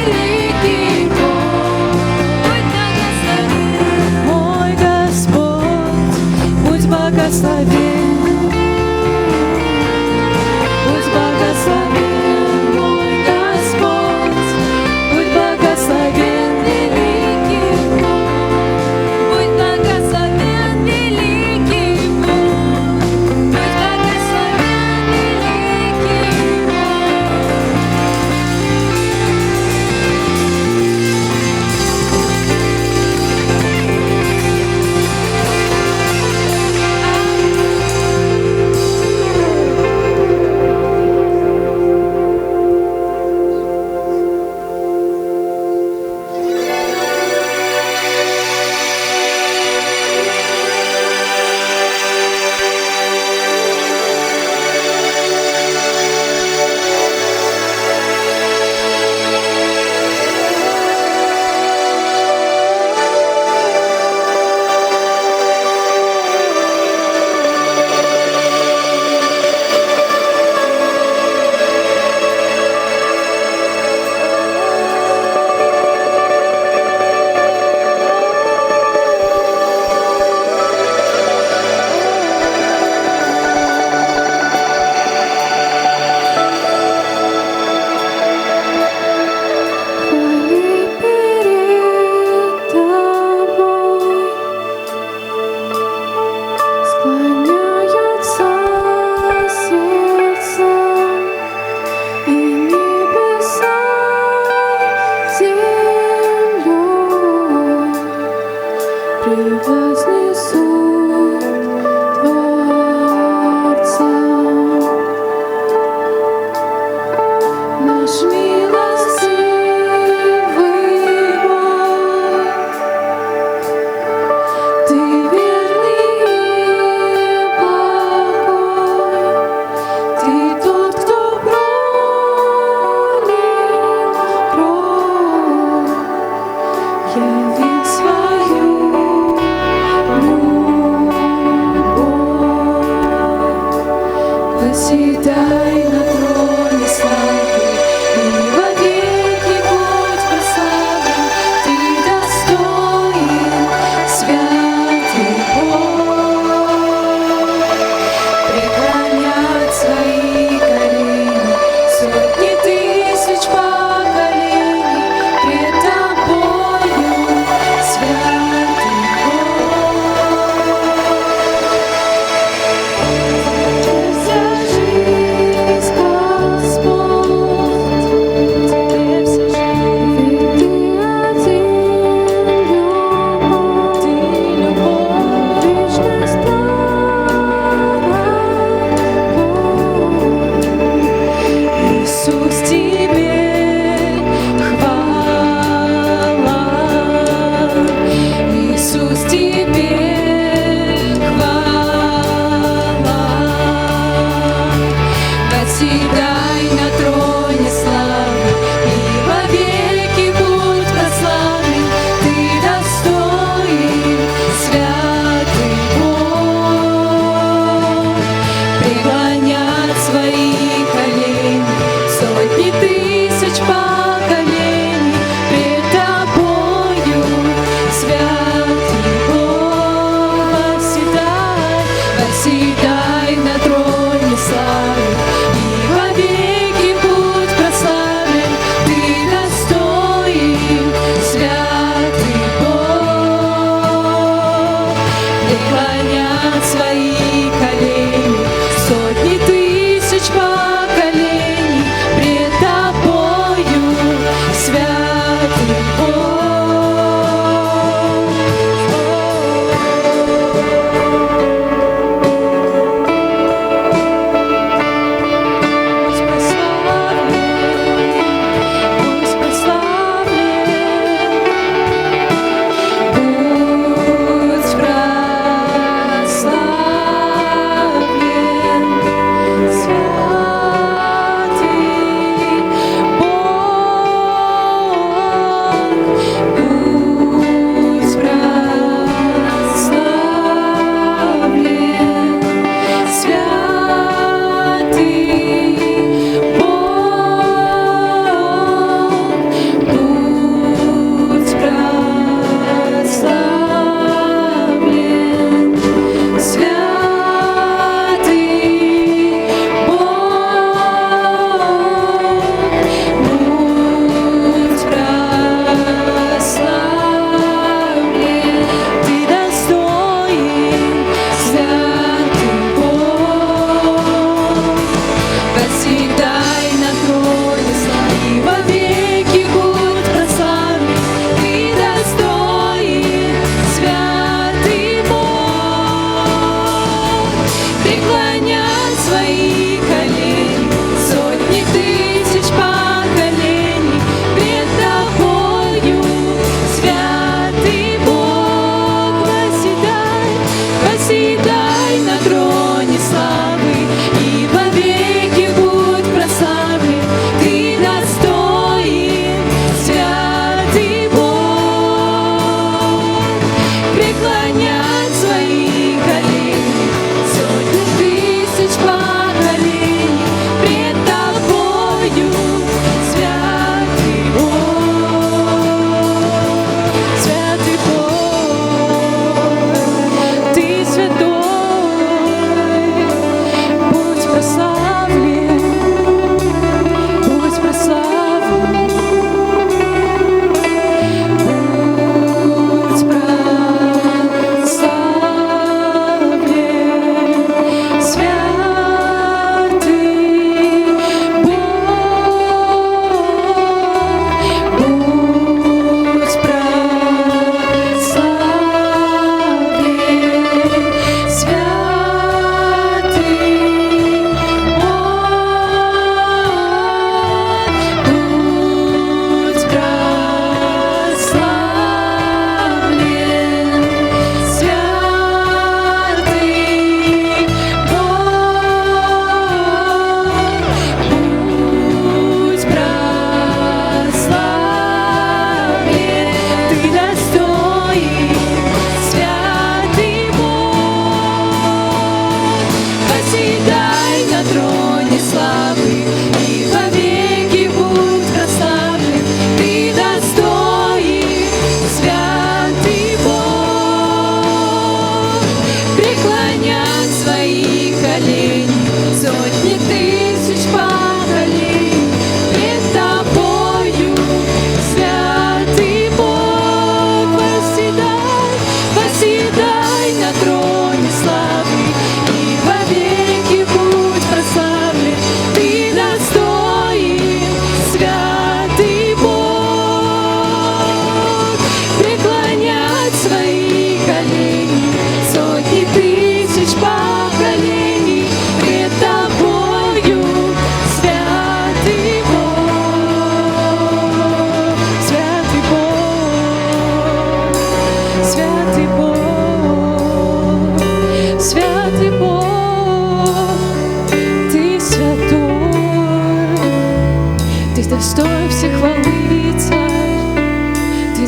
великий Бог, будь благословен. Мой Господь, будь благословен. Будь благословен, мой Господь, будь благословен, великий Бог. Будь благословен, великий Бог. Будь благословен, великий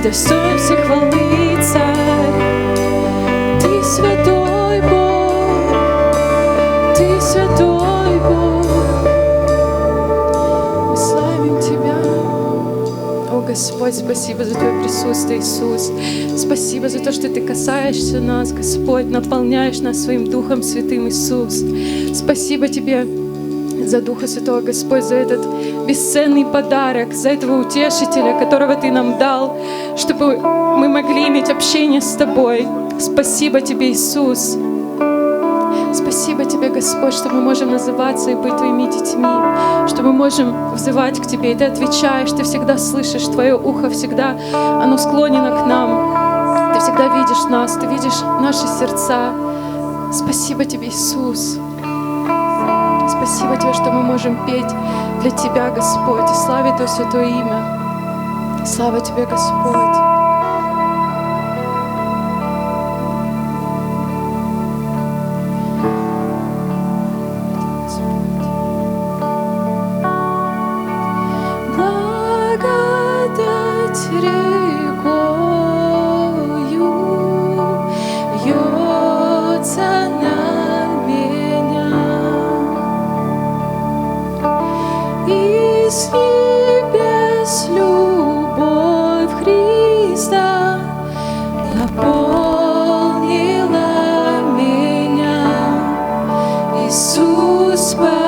достоин всех хвалы, Царь. Ты святой Бог, Ты святой Бог. Мы славим Тебя. О, Господь, спасибо за Твое присутствие, Иисус. Спасибо за то, что Ты касаешься нас, Господь, наполняешь нас Своим Духом Святым, Иисус. Спасибо Тебе за Духа Святого, Господь, за этот бесценный подарок, за этого утешителя, которого Ты нам дал, чтобы мы могли иметь общение с Тобой. Спасибо Тебе, Иисус. Спасибо Тебе, Господь, что мы можем называться и быть Твоими детьми, что мы можем взывать к Тебе, и Ты отвечаешь, Ты всегда слышишь, Твое ухо всегда, оно склонено к нам. Ты всегда видишь нас, Ты видишь наши сердца. Спасибо Тебе, Иисус. Спасибо Тебе, что мы можем петь для Тебя, Господь, и славить Твое святое имя. Слава Тебе, Господь. Благодать рекою льется на меня. Из небес любовь Христа наполнила меня. Иисус, спасибо.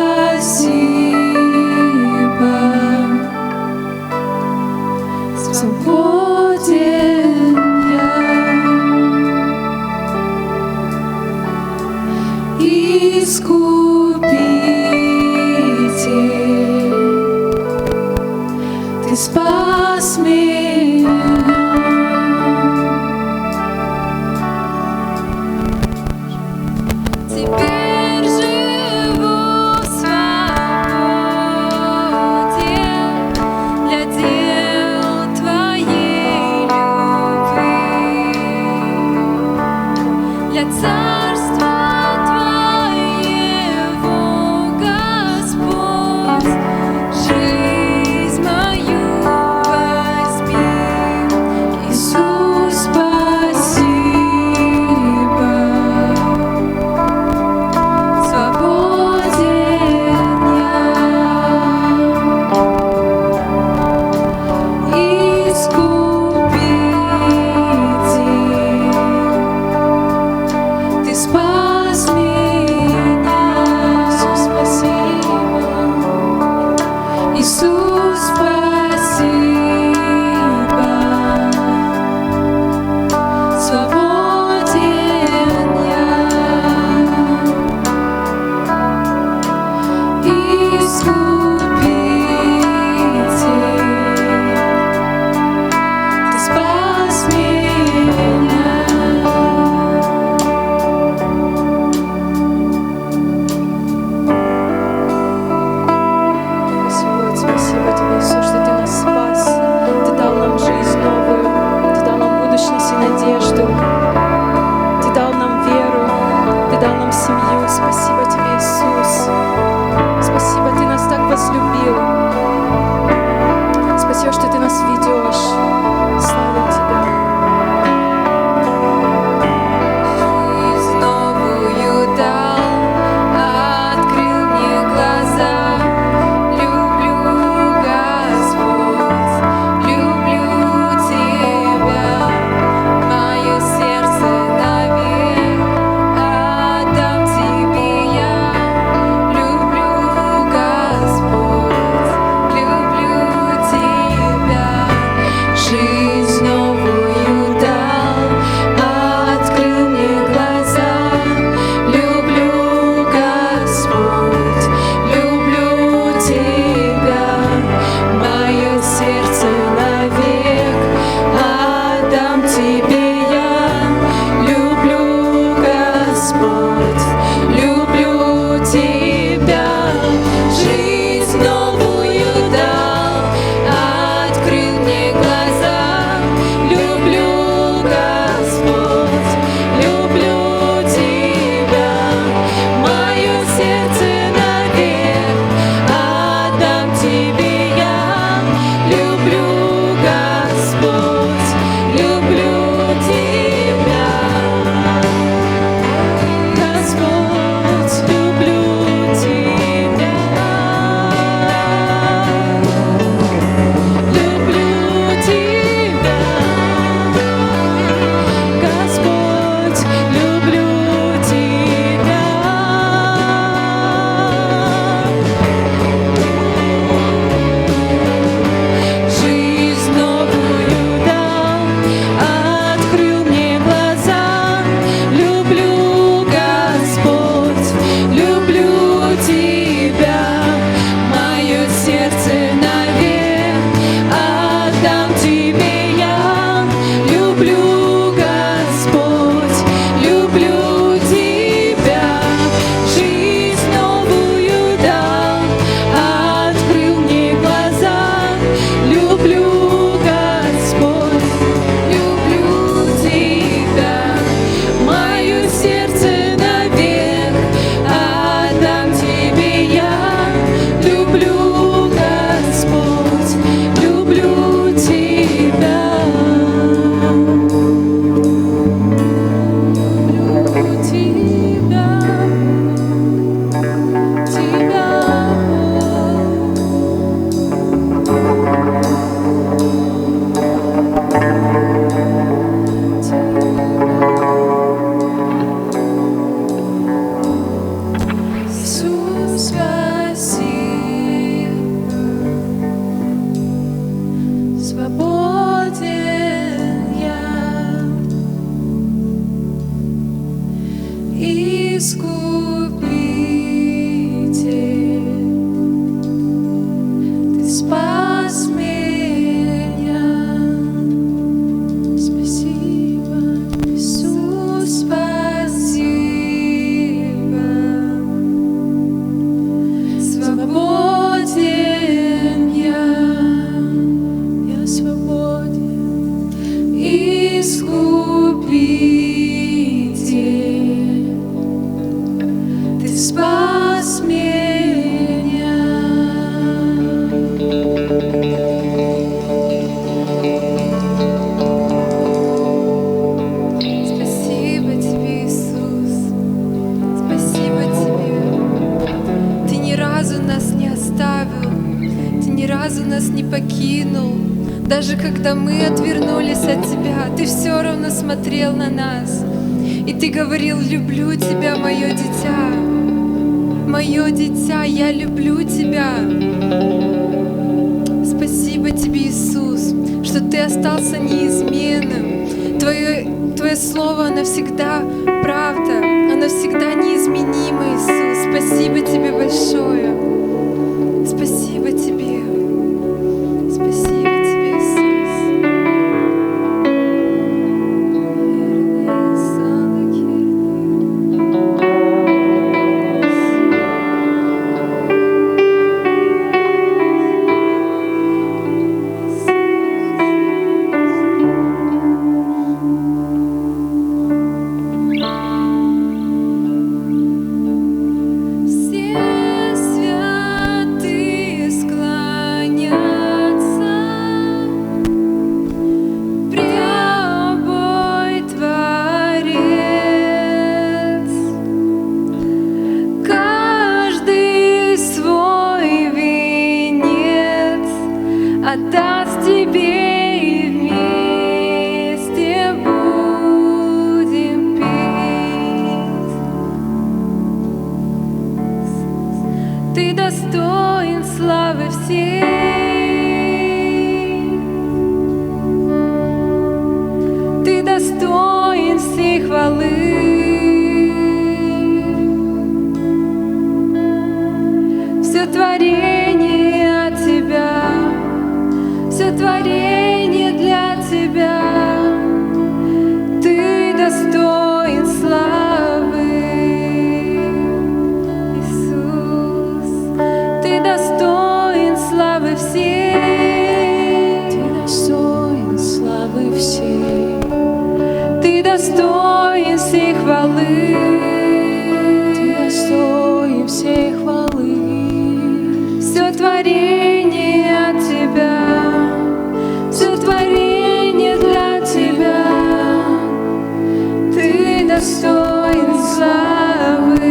Свободен я. Искупитель, Ты спас меня. Теперь живу в свободе для дел Твоей любви, для царства Твоего, Господь, жизнь мою возьми. Свободен я, Искупитель, Ты спас меня. Спасибо, Иисус, спасибо. Свободен я свободен, Искупитель, Ты спас меня. Спасибо Тебе, Иисус, спасибо Тебе. Ты ни разу нас не оставил, Ты ни разу нас не покинул. Даже когда мы отвернулись от Тебя, Ты все равно смотрел на нас. И Ты говорил: люблю Тебя, мое дитя. Мое дитя, я люблю Тебя. Спасибо Тебе, Иисус, что Ты остался неизменным. Твое Слово, оно всегда правда, оно всегда неизменимо, Иисус. Спасибо Тебе большое. Спасибо Тебе. Спасибо Тебе, Иисус. Все святые склонятся пребой Творец. Каждый свой венец отдаст Тебе, и вместе будем петь. Ты достоин славы всей, Ты достоин всей хвалы. Все творение от Тебя, все творение для Тебя. Ты достоин славы, Иисус. Ты достоин славы всей, Ты достоин славы всей, Ты достоин всей хвалы, Ты достоин всей хвалы. Все творение от Тебя, все творение для Тебя. Ты достоин славы.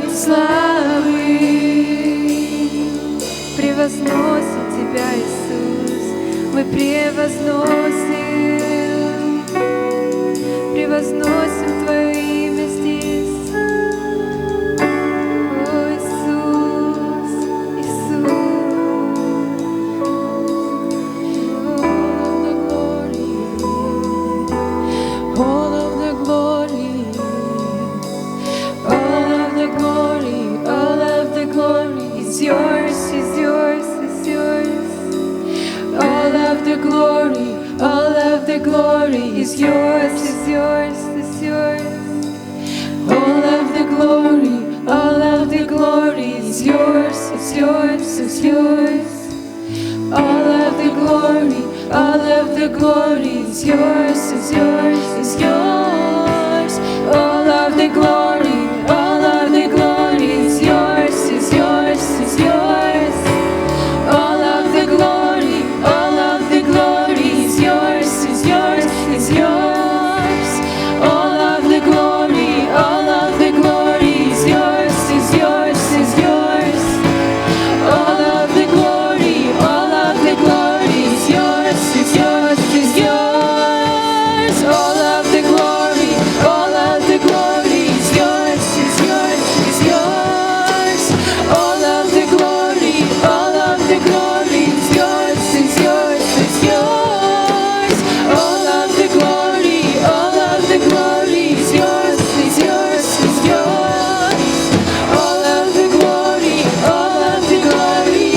достоин славы. Превозносим Тебя, Иисус, мы превозносим Твое имя здесь. О, Иисус, Иисус. All of the glory, all of the glory, all of the glory is yours, is yours, is yours. All of the glory, all of the glory is yours, is yours, is yours. All of the glory, all of the glory is yours, is yours, is yours. All of the glory, all of the glory is yours, is yours, is yours. All of the glory, all of the glory is yours, is yours, is yours. All of the glory, all of the glory is yours, is yours, is yours. All of the glory, all of the glory is yours, is yours, is yours. All of the glory, all of the glory is yours, is yours, is yours. All of the glory, all of the glory is yours, is yours, is yours. All of the glory, all of the glory is yours, is yours, is yours. All of the glory, all of the glory is yours, is yours, is yours. All of the glory, all of the glory.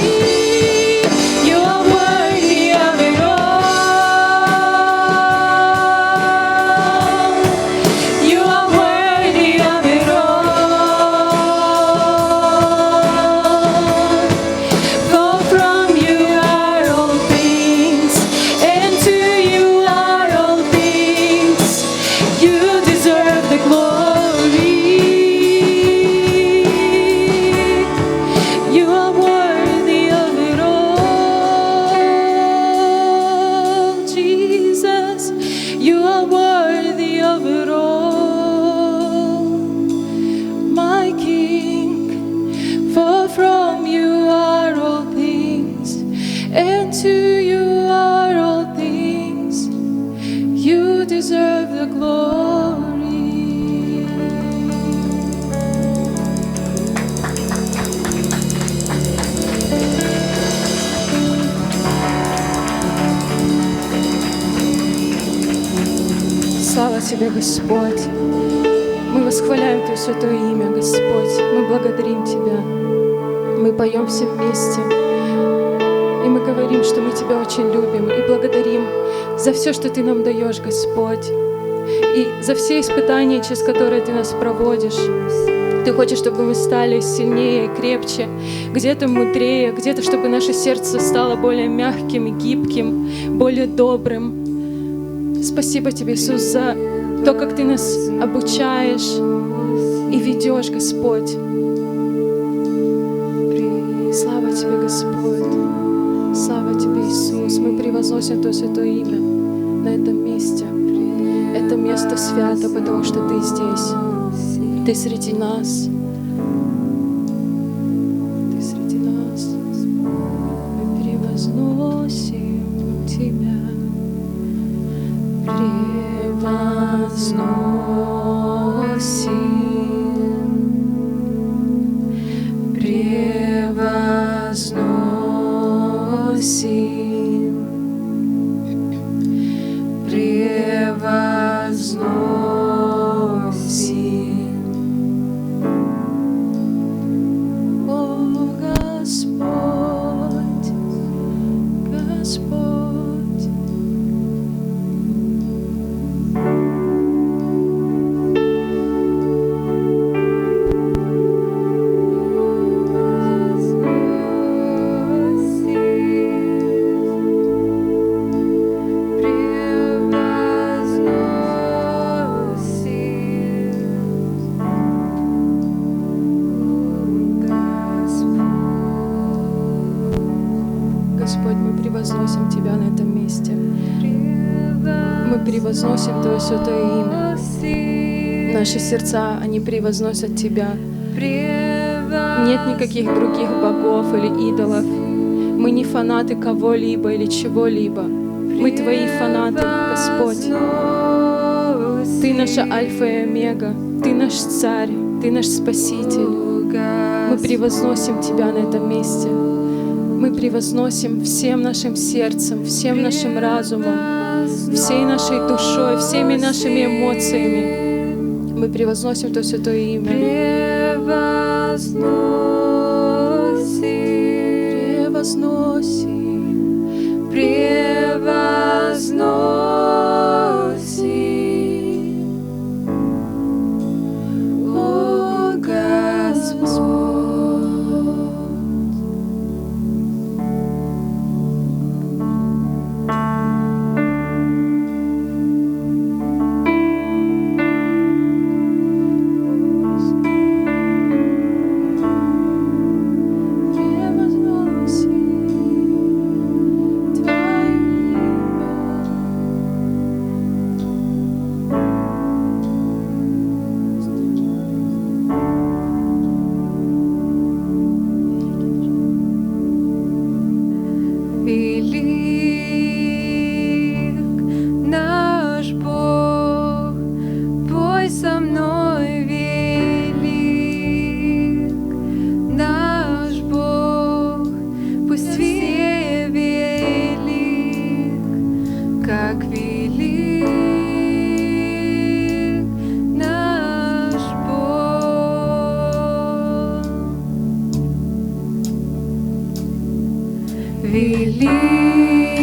You are worthy of it all. You are worthy of it all. For from you are all things, and to you are all things. You deserve the glory. You are worthy of it all, Jesus. You are worthy of it all, my King. For from you are all things, and to you are all things. You deserve the glory. Слава Тебе, Господь! Мы восхваляем Твое святое имя, Господь. Мы благодарим Тебя. Мы поем все вместе. И мы говорим, что мы Тебя очень любим и благодарим за все, что Ты нам даешь, Господь. И за все испытания, через которые Ты нас проводишь. Ты хочешь, чтобы мы стали сильнее, крепче, где-то мудрее, где-то, чтобы наше сердце стало более мягким, гибким, более добрым. Спасибо Тебе, Иисус, за то, как Ты нас обучаешь и ведешь, Господь. Слава Тебе, Господь. Слава Тебе, Иисус. Мы превозносим Твое святое имя на этом месте. Это место свято, потому что Ты здесь. Ты среди нас. Ты среди нас. Мы превозносим Тебя. Превозносим, превозносим. О, Господь, Господь. Господь, мы превозносим Тебя на этом месте. Мы превозносим Твое святое имя. Наши сердца, они превозносят Тебя. Нет никаких других богов или идолов. Мы не фанаты кого-либо или чего-либо. Мы Твои фанаты, Господь. Ты наша Альфа и Омега. Ты наш Царь. Ты наш Спаситель. Мы превозносим Тебя на этом месте. Мы превозносим всем нашим сердцем, всем нашим разумом, всей нашей душой, всеми нашими эмоциями. Мы превозносим То Святое Имя. Превозносим. О, Господь.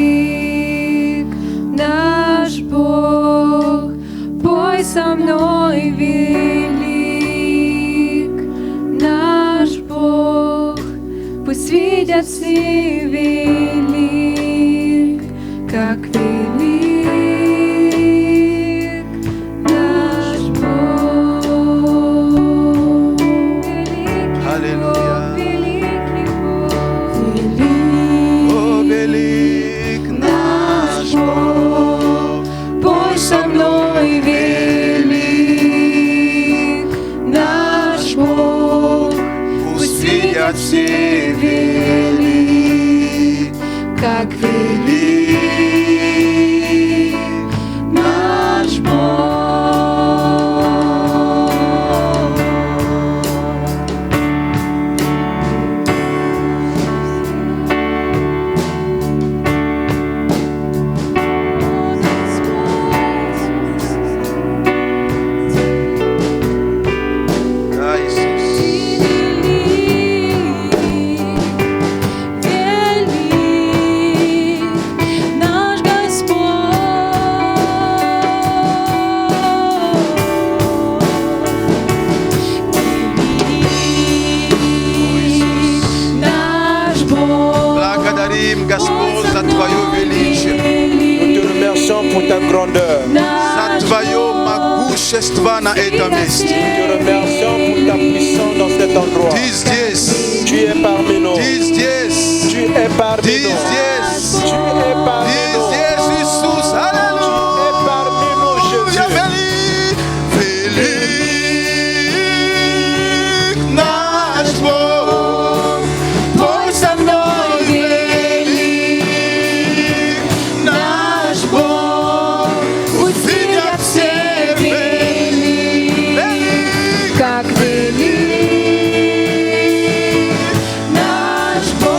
Велик наш Бог, пой со мной, велик наш Бог, пусть видят все, велик, как велик наш Бог. Аллилуйя. Великий Бог, О, велик наш Бог, пой со мной, велик наш Бог, пусть видят все, велик, как велик наш Бог. Да, Иисус. велик наш Господь, велик наш Бог. Благодарим, Господь, за Твое величие, Nous te remercions pour ta grandeur. за Твое могущество на этом месте. Nous te remercions pour ta puissance dans cet endroit. Ты здесь, Tu es parmi nous. ты здесь, Tu es parmi ты nous. здесь, Tu es parmi ты nous. здесь, Иисус. Tu es Аллилуйя. parmi nous, Jésus. Велик наш Бог, пой со мной, велик наш Бог, пусть видят все, велик, Как велик наш Бог.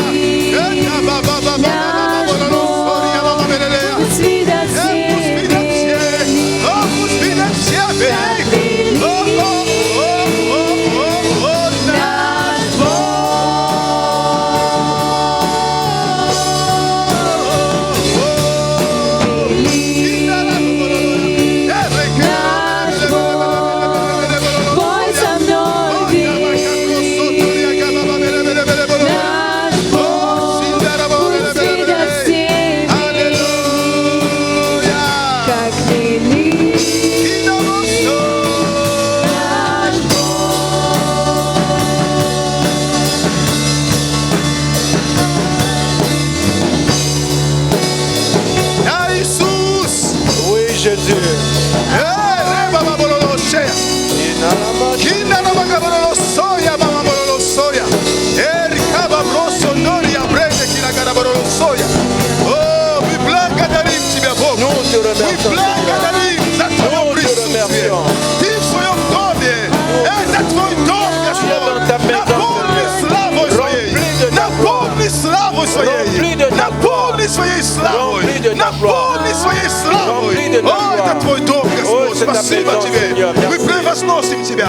Soyez славой, наполни своей славой. О, это Твой дом, Господь. Спасибо Тебе. Мы превозносим Тебя.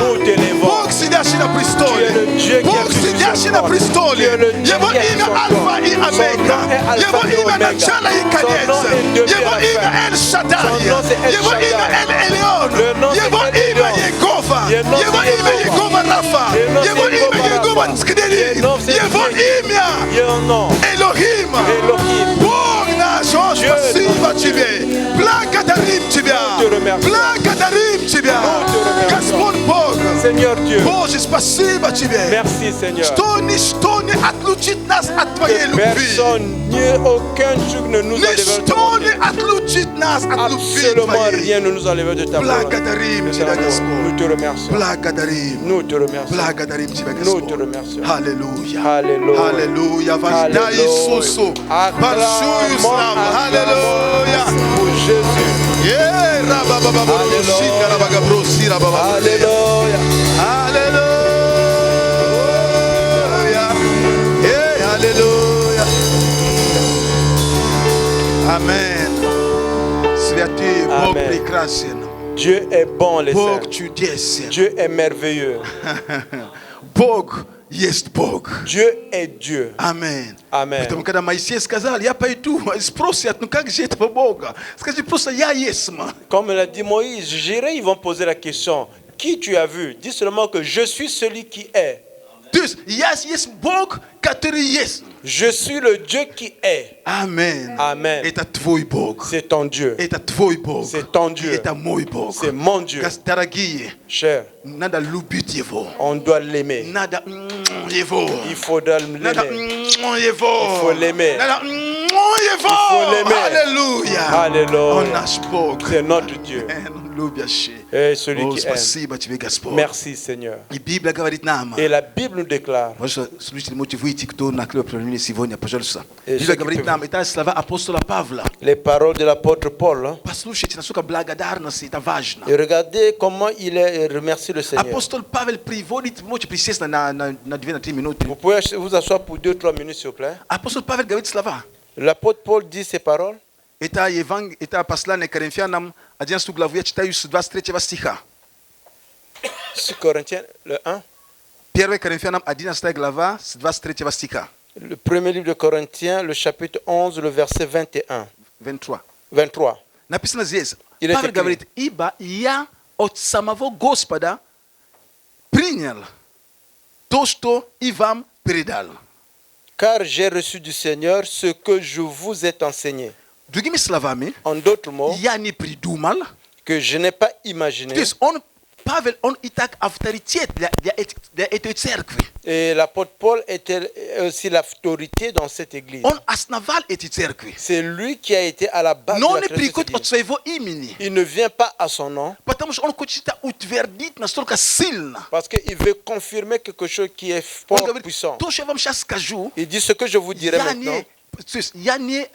Бог, сидящий на престоле. Бог, сидящий на престоле. Его имя Альфа и Омега. Его имя начало и конец. Его имя Эль-Шадай. Его имя Эль-Элион. Его имя Егова. Его имя Егова Рафа. Его имя Егова Нскдери. Его имя Элохим. Бог наш, о, спасибо Тебе. Благодарим Тебя. Благодарим Тебя. Господь Бог. Seigneur Dieu. Боже, спасибо Тебе. Merci Seigneur. Что ничто не отлучит нас от Твоей любви. Personne, ni aucun truc ne nous enlève de Ничто ton не отлучит нас от любви Absolument Твоей. rien ne nous enlève de ta parole. Благодарим Тебя, Nous Господь. te remercions. Благодарим. Nous te remercions. Благодарим Тебя, Nous te Господь. remercions. Аллилуйя. Аллилуйя. Аллилуйя. Воздай Иисусу большую славу. Аллилуйя. Pour Jésus. Alléluia. Аллилуйя. Амен. Святый Бог Amen. прекрасен. Dieu est bon, les Бог saints. чудесен. Dieu est merveilleux. Бог есть Бог. Dieu est Dieu. Амен. Amen. Поэтому, когда Моисей сказал, я пойду, спросят, ну как же этого Бога? Скажи просто, я есть. Comme l'a dit Moïse, j'irai, ils vont poser la question. Qui tu as vu? Dis seulement que je suis celui qui est. То есть, я есть Бог, который есть. Je suis le Dieu qui est. Амен. Amen. Это твой Бог. C'est ton Dieu. Это твой Бог. C'est ton Dieu. Это мой Бог. C'est mon Dieu. Дорогие, Cher, надо любить Его. on doit l'aimer. Надо Его. Il faudra Надо l'aimer. Его. Il faut l'aimer. Надо Его. faut l'aimer. Аллилуйя. Alléluia. Он наш Бог. C'est notre Dieu. Он любящий. Et celui О, qui aime. спасибо тебе, Господь. Merci Seigneur. И Библия говорит нам. Et la Bible nous déclare. Пожалуйста, слушайте, можете выйти, кто накрыл проломление сегодня, пожалуйста. И Библия всякий говорит пев- нам, это слова апостола Павла. Les paroles de l'apôtre Paul. Hein. Послушайте, насколько благодарность это важно. Et regardez comment il est remercié le Seigneur. Апостол Павел приводит, можете присесть на 2-3 минуты. Vous pouvez vous asseoir pour 2-3 minutes s'il vous plaît. Апостол Павел говорит слова. L'apôtre Paul dit ces paroles. Это послание к Коринфянам, 11 главу, я читаю с 23 стиха. Sur Corinthiens, le 1. 1 Коринфянам, 11 глава, с 23 стиха. Le premier livre de Corinthiens, le chapitre 11, le verset 21. 23. 23. napisana ziyesa Il est Pavel écrit. gabarit iba ya otsamavo Gospoda prignal tosto ivam peridal. Car j'ai reçu du Seigneur ce que je vous ai enseigné. Drugimi slovami En d'autres mots, ya ni pridumal. que je n'ai pas imaginé. Dus Pavel on itak авторитет для этой церкви. Et l'apôtre Paul était aussi l'autorité dans cette église. Он основал эти церкви. C'est lui qui a été à la base Но de он la не création de cette приходит от église. своего имени. Il ne vient pas à son nom Потому что он хочет это утвердить настолько сильно. parce qu'il veut confirmer quelque chose qui est Он fort, говорит, puissant. то, что я вам сейчас скажу, Il dit ce que je vous dirai я maintenant.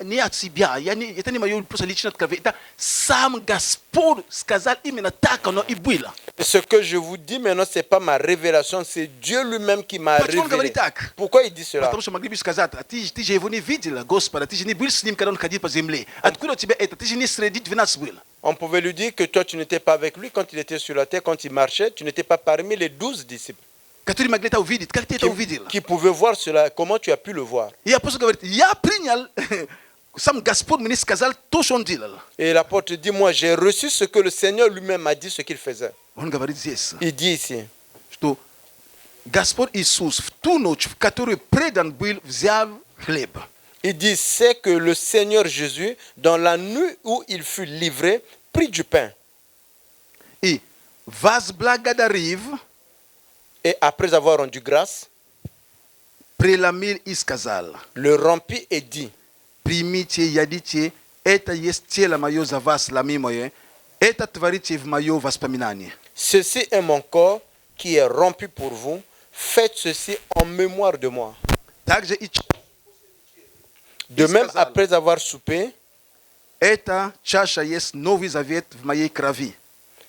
не от себя, это не мое просто личное откровение. Это сам Господь сказал именно так оно и было. Ce que je vous dis maintenant, ce n'est pas ma révélation, c'est Dieu lui-même qui m'a Почему он révélé. говорит так? Pourquoi il dit cela? Потому что могли бы сказать, ты же его не видела, Господа, ты же не был с ним, когда он ходил по земле. Откуда у тебя это? Ты же не среди 12 был. On pouvait lui dire que toi, tu n'étais pas avec lui quand il était sur la terre, quand il marchait, tu n'étais pas parmi les 12 disciples Которые могли это увидеть. Как ты это увидела? qui pouvaient voir cela. Comment tu as pu le voir? И апостол говорит, я принял, сам Господь мне сказал то, что он делал. Et l'apôtre dit, moi, j'ai reçu ce que le Seigneur lui-même m'a dit, ce qu'il faisait. Он говорит здесь, Il dit ici, что Господь Иисус в ту ночь, в которую предан был, взял хлеб. il dit, c'est que le Seigneur Jésus, dans la nuit où il fut livré, prit du pain. И возблагодарив, Et après avoir rendu grâce, преломил и сказал, le rompit et dit, примите, ядите, это есть тело мое за вас, ломимое, это творите в мое воспоминание. ceci est mon corps qui est rompu pour vous. Faites ceci en mémoire de moi. Также и De Il même, сказал, après avoir soupé, эта чаша есть Новый Завет в моей крови.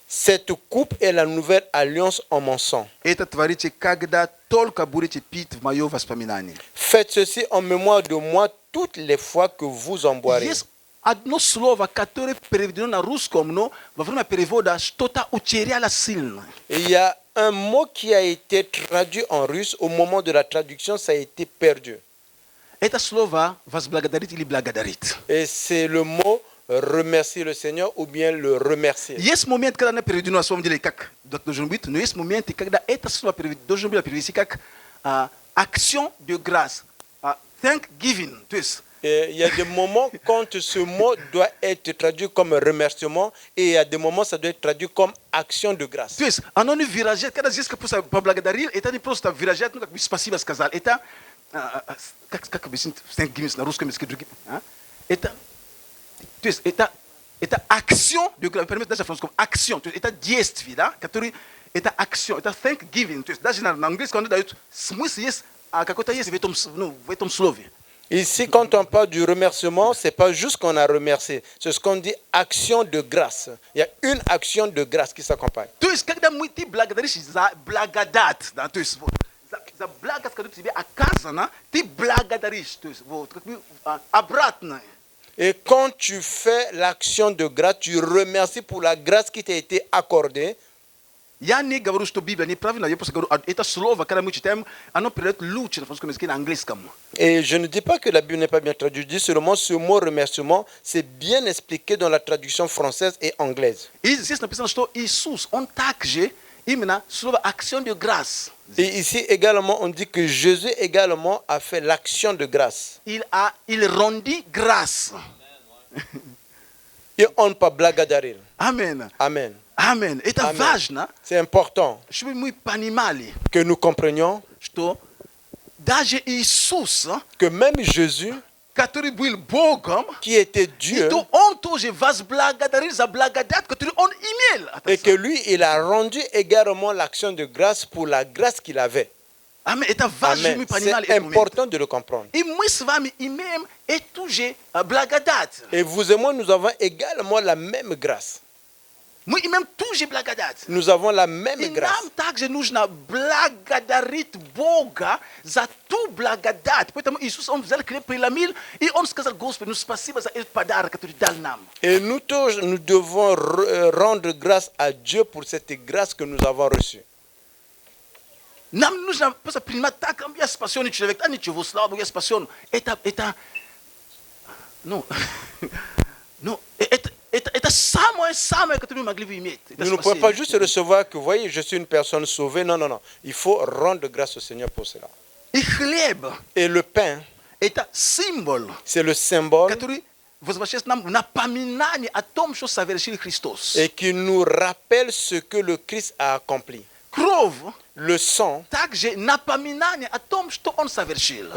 cette coupe est la nouvelle alliance en mon sang. Это творите, когда только будете пить в мое воспоминание. Faites ceci en mémoire de moi toutes les fois que vous en boirez. Есть одно слово, которое переведено на русском, но во время перевода что-то утеряло сильно. Et il y a un mot qui a été traduit en russe. Au moment de la traduction, ça a été perdu. Это слово возблагодарить или благодарить. Et c'est le mot remercier le Seigneur ou bien le remercier. Есть момент, когда она переведена на самом деле как должен быть, но есть моменты, когда это слово должно быть перевести как action de grâce, thanksgiving. То есть Et il y a des moments quand ce mot doit être traduit comme remerciement et il y a des moments ça doit être traduit comme action de grâce. То есть оно не выражает, когда здесь просто поблагодарил, это не просто выражает, ну как бы спасибо сказал, это как объяснить thanksgiving на русском языке другим? Это то есть это action de grâce, переводится даже французском action, то есть это действие, да, который это action, это thanksgiving, то есть даже на английском они дают смысл есть, какой-то есть в этом слове. Ici, quand on parle du remerciement, ce n'est pas juste qu'on a remercié, c'est ce qu'on dit action de grâce. Il y a une action de grâce qui s'accompagne. То есть когда ты благодаришь за благодать, да, то есть вот, за благость, которая тебе оказана, ты благодаришь, то есть вот как бы обратно. Et quand tu fais l'action de grâce, tu remercies pour la grâce qui t'a été accordée. Я не говорю, что Библия неправильно, я просто говорю, это слово, когда мы читаем, оно передает лучше на французском языке, на английском. Et je ne dis pas que la Bible n'est pas bien traduite, je dis seulement ce mot remerciement, c'est bien expliqué dans la traduction française et anglaise. И здесь написано, что Иисус, он также именно слово action de grâce. Et ici également, on dit que Jésus également a fait l'action de grâce. Il rendit grâce. Et on ne peut pas благодарил. Amen. Amen. Amen. Это Amen. важно, C'est important чтобы мы понимали, que nous comprenions что даже Иисус, que même Jésus, который был Богом, qui était Dieu, то он тоже возблагодарил за благодать, которую он имел. et que lui, il a rendu également l'action de grâce pour la grâce qu'il avait. Amen. Это важно, чтобы Amen. мы понимали C'est этот момент. important de le comprendre. И мы с вами имеем эту же благодать. Et vous et moi, nous avons également la même grâce. Мы имеем ту же благодать. Nous avons la même И grâce. нам также нужно благодарить Бога за ту благодать. Поэтому Иисус, он взял хлеб, преломил, и он сказал, Господи, ну спасибо за этот подарок, который дал нам. Et nous tous, nous devons rendre grâce à Dieu pour cette grâce que nous avons reçue. Нам нужно просто принимать так, я спасенный человек, а ничего, слава Богу, я спасен. Это, это самое, которое мы могли бы иметь. Это Nous ne pouvons спасение. pas juste recevoir que, vous voyez, je suis une personne sauvée. Non, non, non. Il faut rendre grâce au Seigneur pour cela. И хлеб Et le pain, это символ, c'est le symbole который возвращает нам напоминание о том, что совершил Христос. et qui nous rappelle ce que le Christ a accompli. Кровь Le sang также напоминание о том, что Он совершил.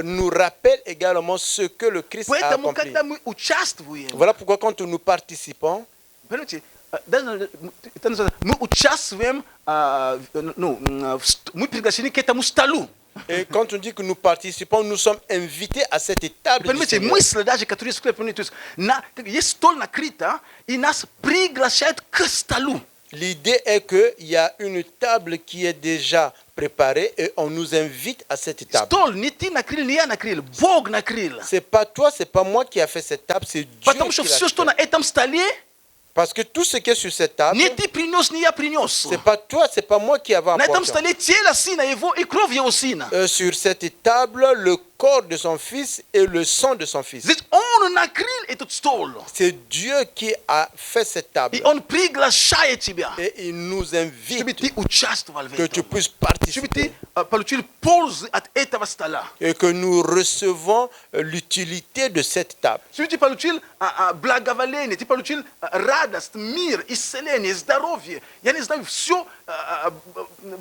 nous rappelle également ce que le Christ a Поэтому, accompli. когда мы участвуем, Voilà pourquoi quand nous participons, понимаете, мы участвуем, мы приглашены к этому столу. et quand on dit que nous participons, nous sommes invités à cette table du Понимаете, Seigneur. мысль даже, которая есть в хлебе, то есть есть стол накрыто, и нас приглашают к столу. L'idée est qu'il y a une table qui est déjà préparée et on nous invite à cette table. Стол не ты накрыл, не я накрыл, Бог накрыл. C'est pas toi, c'est pas moi qui a fait cette table, c'est Dieu Потому qui что l'a все, что fait. на этом столе, Parce que tout ce qui est sur cette table, не ты принес, не я принес. c'est pas toi, c'est pas moi qui avais На этом apporté. столе тело сына его и кровь его сына. Sur cette table, le corps de son fils et le sang de son fils. Здесь он накрыл этот стол. C'est Dieu qui a fait cette table. И он приглашает тебя, Et il nous чтобы invite ты участвовал в que tu этом. puisses Чтобы participer. ты получил пользу от этого стола. Et que nous recevons l'utilité de cette table. Чтобы ты получил благоволение, ты получил радость, мир, исцеление, здоровье. Я не знаю, все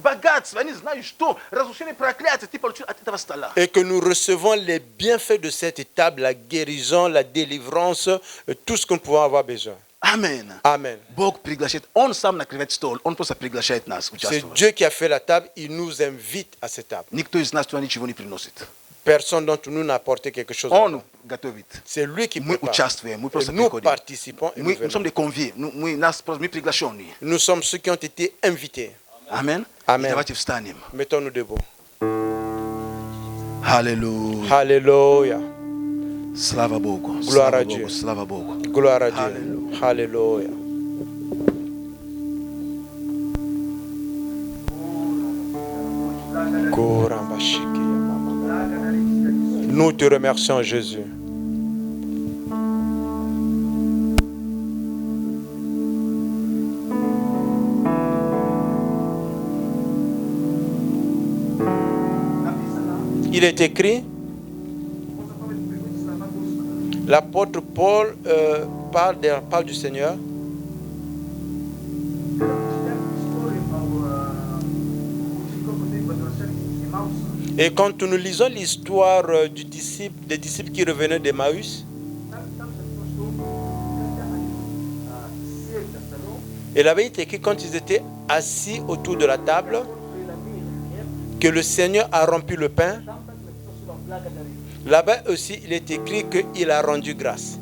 богатство, я не знаю, что, разрушение проклятия ты получил от этого стола. Et que nous recevons les bienfaits de cette table, la guérison, la délivrance, tout ce que nous pouvons avoir besoin. Amen. Amen. Бог приглашает, Он сам накрывает стол, Он просто приглашает нас C'est участвовать. Dieu qui a fait la table, il nous invite à cette table. Никто из нас туда ничего не приносит. Personne d'entre nous n'a apporté quelque chose. Он готовит. C'est lui qui Мы prépare. участвуем, мы Et просто nous приходим. participons et nous Мы venons. sommes des conviés, мы приглашенные. Nous sommes ceux qui ont été invités. Amen. Amen. И давайте встанем. Mettons-nous debout. Аллилуйя. Alléluia. Слава Богу. Gloire Слава à Богу. Dieu. Слава Богу. Gloire à Dieu. Alléluia. Nous te remercions, Jésus. Il est écrit, l'apôtre Paul parle du Seigneur. Et quand nous lisons l'histoire des disciples qui revenaient d'Emmaüs, il avait été écrit quand ils étaient assis autour de la table, que le Seigneur a rompu le pain. Là-bas aussi, il est écrit qu'il a rendu grâce.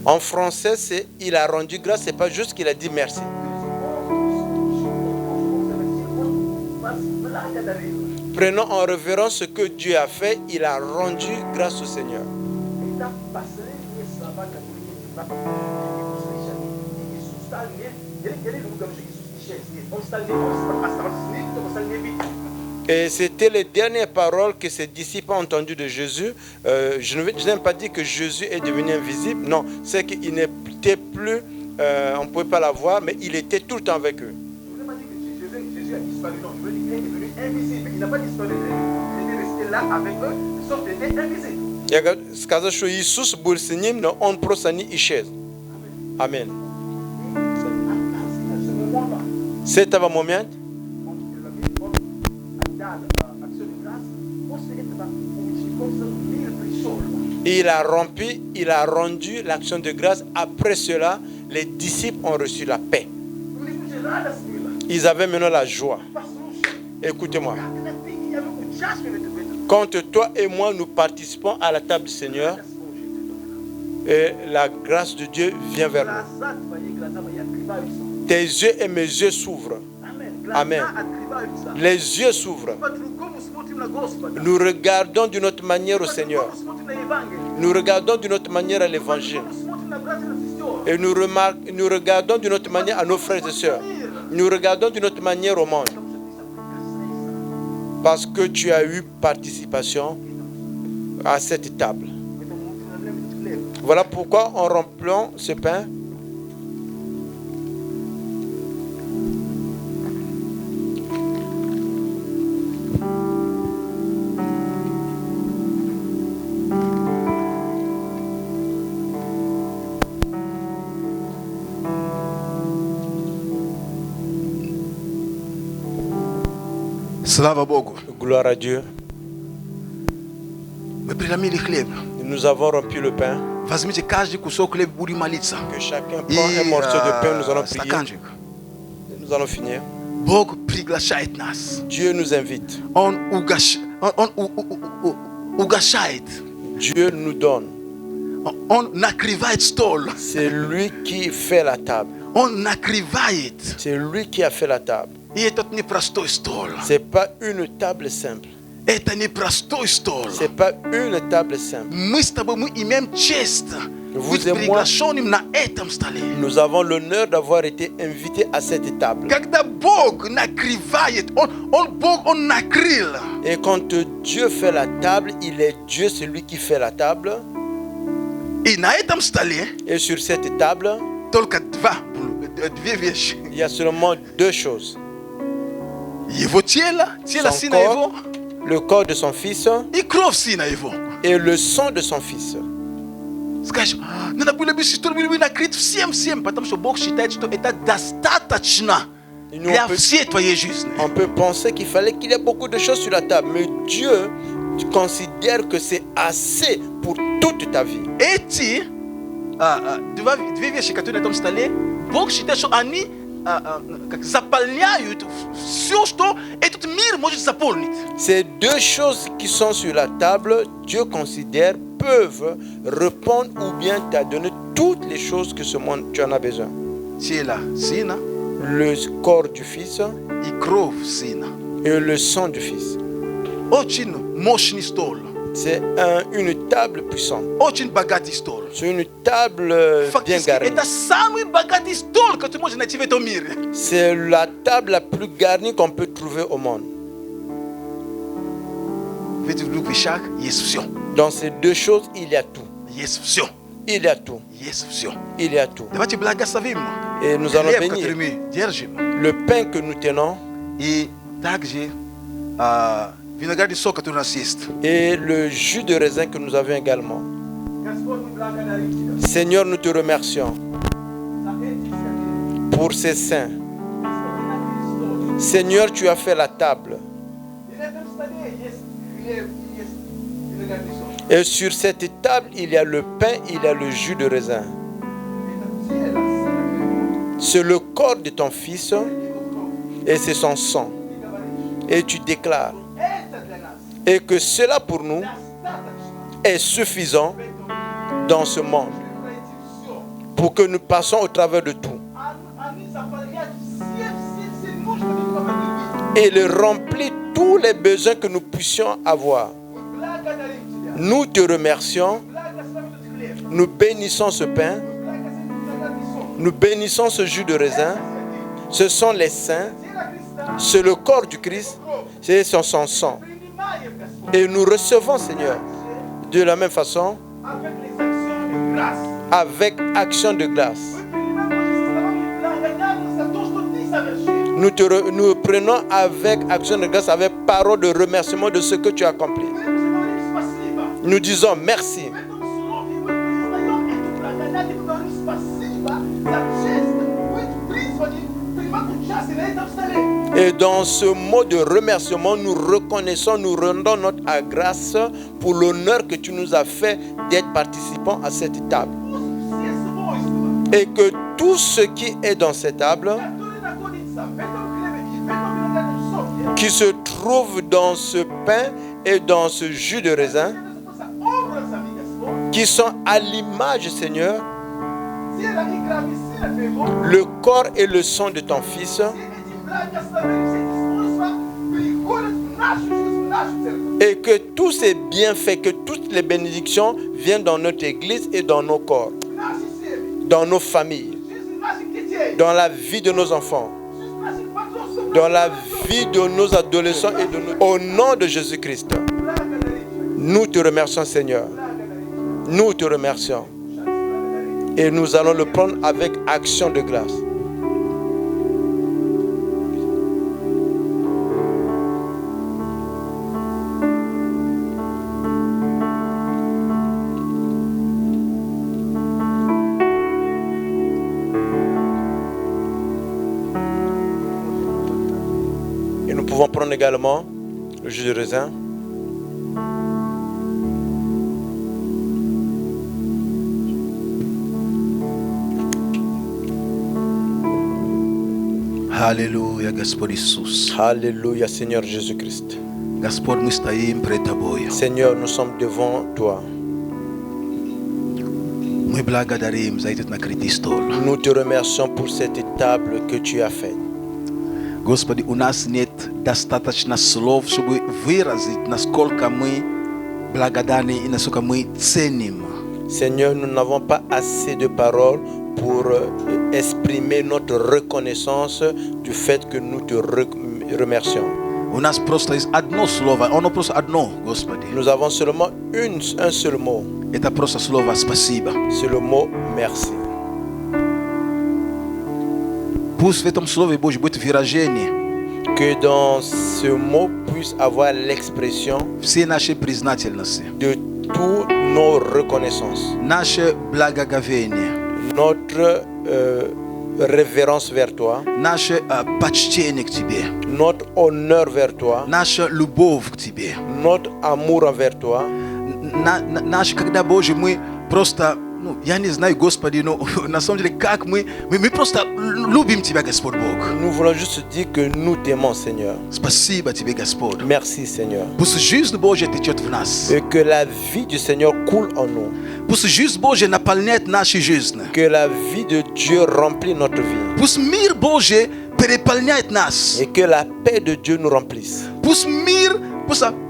En français, c'est il a rendu grâce, c'est pas juste qu'il a dit merci. Prenons en révérence ce que Dieu a fait, il a rendu grâce au Seigneur. Et c'était les dernières paroles que ses disciples ont entendues de Jésus. Je n'aime pas dire que Jésus est devenu invisible. Non, c'est qu'il n'était plus, on ne pouvait pas la voir, mais il était tout le temps avec eux. Jésus a disparu, non, je veux dire qu'il est devenu invisible. Il n'a pas disparu, il est resté là avec eux, sauf qu'il était invisible. Сказать, что Иисус был с ним, но он просто не исчез. Аминь. À ce moment-là, C'est un moment. Il a rendu l'action de grâce. Après cela, les disciples ont reçu la paix. Ils avaient maintenant la joie. Écoutez-moi. Quand toi et moi nous participons à la table du Seigneur, et la grâce de Dieu vient vers nous. Tes yeux et mes yeux s'ouvrent. Amen. Les yeux s'ouvrent. Nous regardons d'une autre manière au Seigneur. Nous regardons d'une autre manière à l'Évangile. Et nous regardons d'une autre manière à nos frères et sœurs. Nous regardons d'une autre manière au monde. parce que tu as eu participation à cette table. Voilà pourquoi en rompant ce pain, Slava Bogu. gloire à Dieu, Мы преломили хлеб. nous avons rompu le pain. Возьмите каждый кусок хлеба, будем молиться. Que chacun И prend un morceau de pain, nous allons prier. стаканчик. Nous allons finir. Бог приглашает нас. Dieu nous invite. Он угощает. Dieu nous donne. Он накрывает стол. C'est lui qui fait la table. Он накрывает. C'est lui qui a fait la table. И этот непростой стол. C'est pas une table simple. Это непростой стол. C'est pas une table simple. Мы с тобой, мы имеем честь Vous быть et moi, приглашенным на этом столе. nous avons l'honneur d'avoir été invités à cette table. Когда Бог накрывает, Бог, Он накрыл. Et quand Dieu fait la table, il est Dieu, celui qui fait la table. И на этом столе Et sur cette table, только две вещи. il y a seulement deux choses. Его тело Son сына corps, его, le corps de son fils и кровь сына его. et le sang de son fils. Скажешь, надо было бы, что были бы накрыть всем, потому что Бог считает, что это достаточно для всей твоей жизни. On peut penser qu'il fallait qu'il y ait beaucoup de choses sur la table, mais Dieu considère que c'est assez pour toute ta vie. Эти две вещи, которые на этом столе, Бог считает, что они как заполняют все, что этот мир может заполнить. Ces deux choses qui sont sur la table, Dieu considère peuvent répondre ou bien t'a donné toutes les choses que ce monde tu en as besoin. Тело сына Le corps du fils и кровь сына. et le sang du fils. Очень мощный стол. C'est une table puissante. Очень богатый стол. C'est une table bien Фактически, garnie. это самый богатый стол, который можно найти в этом мире. C'est la table la plus garnie qu'on peut trouver au monde. В этих двух вещах есть все. Dans ces deux choses, il y a tout. Есть все. Il y a tout. Есть все. Il y a tout. Давайте благословим Et nous allons хлеб, который bénir мы держим. le pain que nous tenons И также виноградный сок, который у нас есть. et le jus de raisin que nous avons également. Seigneur, nous te remercions pour ces saints. Seigneur, tu as fait la table. Et sur cette table, il y a le pain, il y a le jus de raisin. C'est le corps de ton fils et c'est son sang. Et tu déclares et que cela pour nous est suffisant dans ce monde pour que nous passions au travers de tout. Et il remplit tous les besoins que nous puissions avoir. Nous te remercions. Nous bénissons ce pain. Nous bénissons ce jus de raisin. Ce sont les saints. C'est le corps du Christ. C'est son sang. Et nous recevons, Seigneur, de la même façon, avec action de grâce. Nous prenons avec action de grâce, avec parole de remerciement de ce que tu as accompli. Nous disons merci. Et dans ce mot de remerciement, nous reconnaissons, nous rendons notre grâce pour l'honneur que tu nous as fait d'être participants à cette table. Et que tout ce qui est dans cette table, qui se trouve dans ce pain et dans ce jus de raisin, qui sont à l'image, Seigneur, le corps et le sang de ton Fils, et que tous ces bienfaits, que toutes les bénédictions viennent dans notre église et dans nos corps, dans nos familles, dans la vie de nos enfants, dans la vie de nos adolescents et de nos... Au nom de Jésus-Christ, nous te remercions, Seigneur. Nous te remercions. Et nous allons le prendre avec action de grâce. Et nous pouvons prendre également le jus de raisin. Haleluya, Gospod Isus. Alléluia, Seigneur Jésus-Christ. Gospod, мы стоим пред Тобой. Seigneur, nous sommes devant toi. Мы благодарим за этот накрытый стол. Nous te remercions pour cette table que tu as faite. Господи, у нас нет достаточно слов, чтобы выразить, насколько мы благодарны и насколько мы ценим. Seigneur, nous n'avons pas assez de paroles pour exprimer notre reconnaissance du fait que nous te remercions. У нас просто есть одно слово, оно просто одно, Господи. Nous avons seulement un seul mot. Это просто слово «спасибо». C'est le mot merci. Пусть в этом слове Божьем будет выражение Que dans ce mot puisse avoir l'expression всей нашей признательности, de toutes nos reconnaissances, наше благоговение, notre révérence vers toi, наше почтение к Тебе, notre honneur vers toi, наша любовь к Тебе. notre amour envers toi. Наш, когда, Боже, мы просто, я не знаю, Господи, но на самом деле, как мы просто любим Тебя, Господь Бог. Nous voulons juste dire que nous t'aimons, Seigneur. Спасибо Тебе, Господь. Merci, Seigneur. Пусть жизнь Божья течет в нас. Et que la vie du Seigneur coule en nous. Пусть жизнь Божья наполняет нашу жизнь. Que la vie de Dieu remplit notre vie. Пусть мир Божий переполняет нас. Et que la paix de Dieu nous remplisse. Пусть мир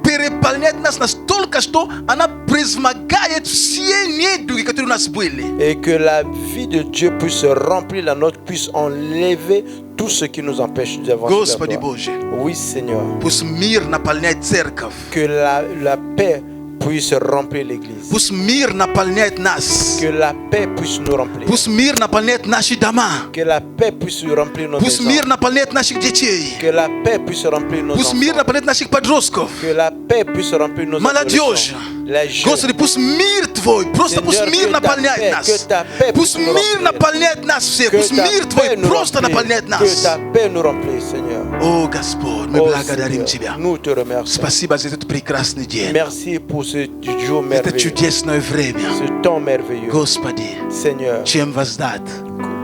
переполняет нас настолько, что она превозмогает все недуги, которые у нас были. Et que la vie de Dieu puisse remplir la nôtre, puisse enlever tout ce qui nous empêche d'avancer vers Господи toi. Божий, Oui, Seigneur. пусть мир наполняет церковь. Que la paix puisse remplir l'église. Пусть мир наполняет нас. Que la paix puisse nous remplir. Пусть мир наполняет наши дома. Que la paix puisse remplir nos Пусть maisons. мир наполняет наших детей. Que la paix puisse remplir nos Пусть мир enfants. наполняет наших подростков. Que la paix puisse remplir nos Молодежь. adolescents. La jeune. Господи, пусть мир Твой, просто пусть Seigneur, мир que ta наполняет paix, нас. que ta paix Пусть puisse nous мир remplir. наполняет нас всех. Que Пусть ta мир paix Твой nous просто remplit. наполняет Que нас. ta paix nous remplit, Seigneur. О, Господь, мы Oh, благодарим Seigneur, Тебя. nous te remercions. Спасибо за этот прекрасный день. Merci pour ce jour Это merveilleux, чудесное время. ce temps merveilleux. Господи, Seigneur, чем воздать?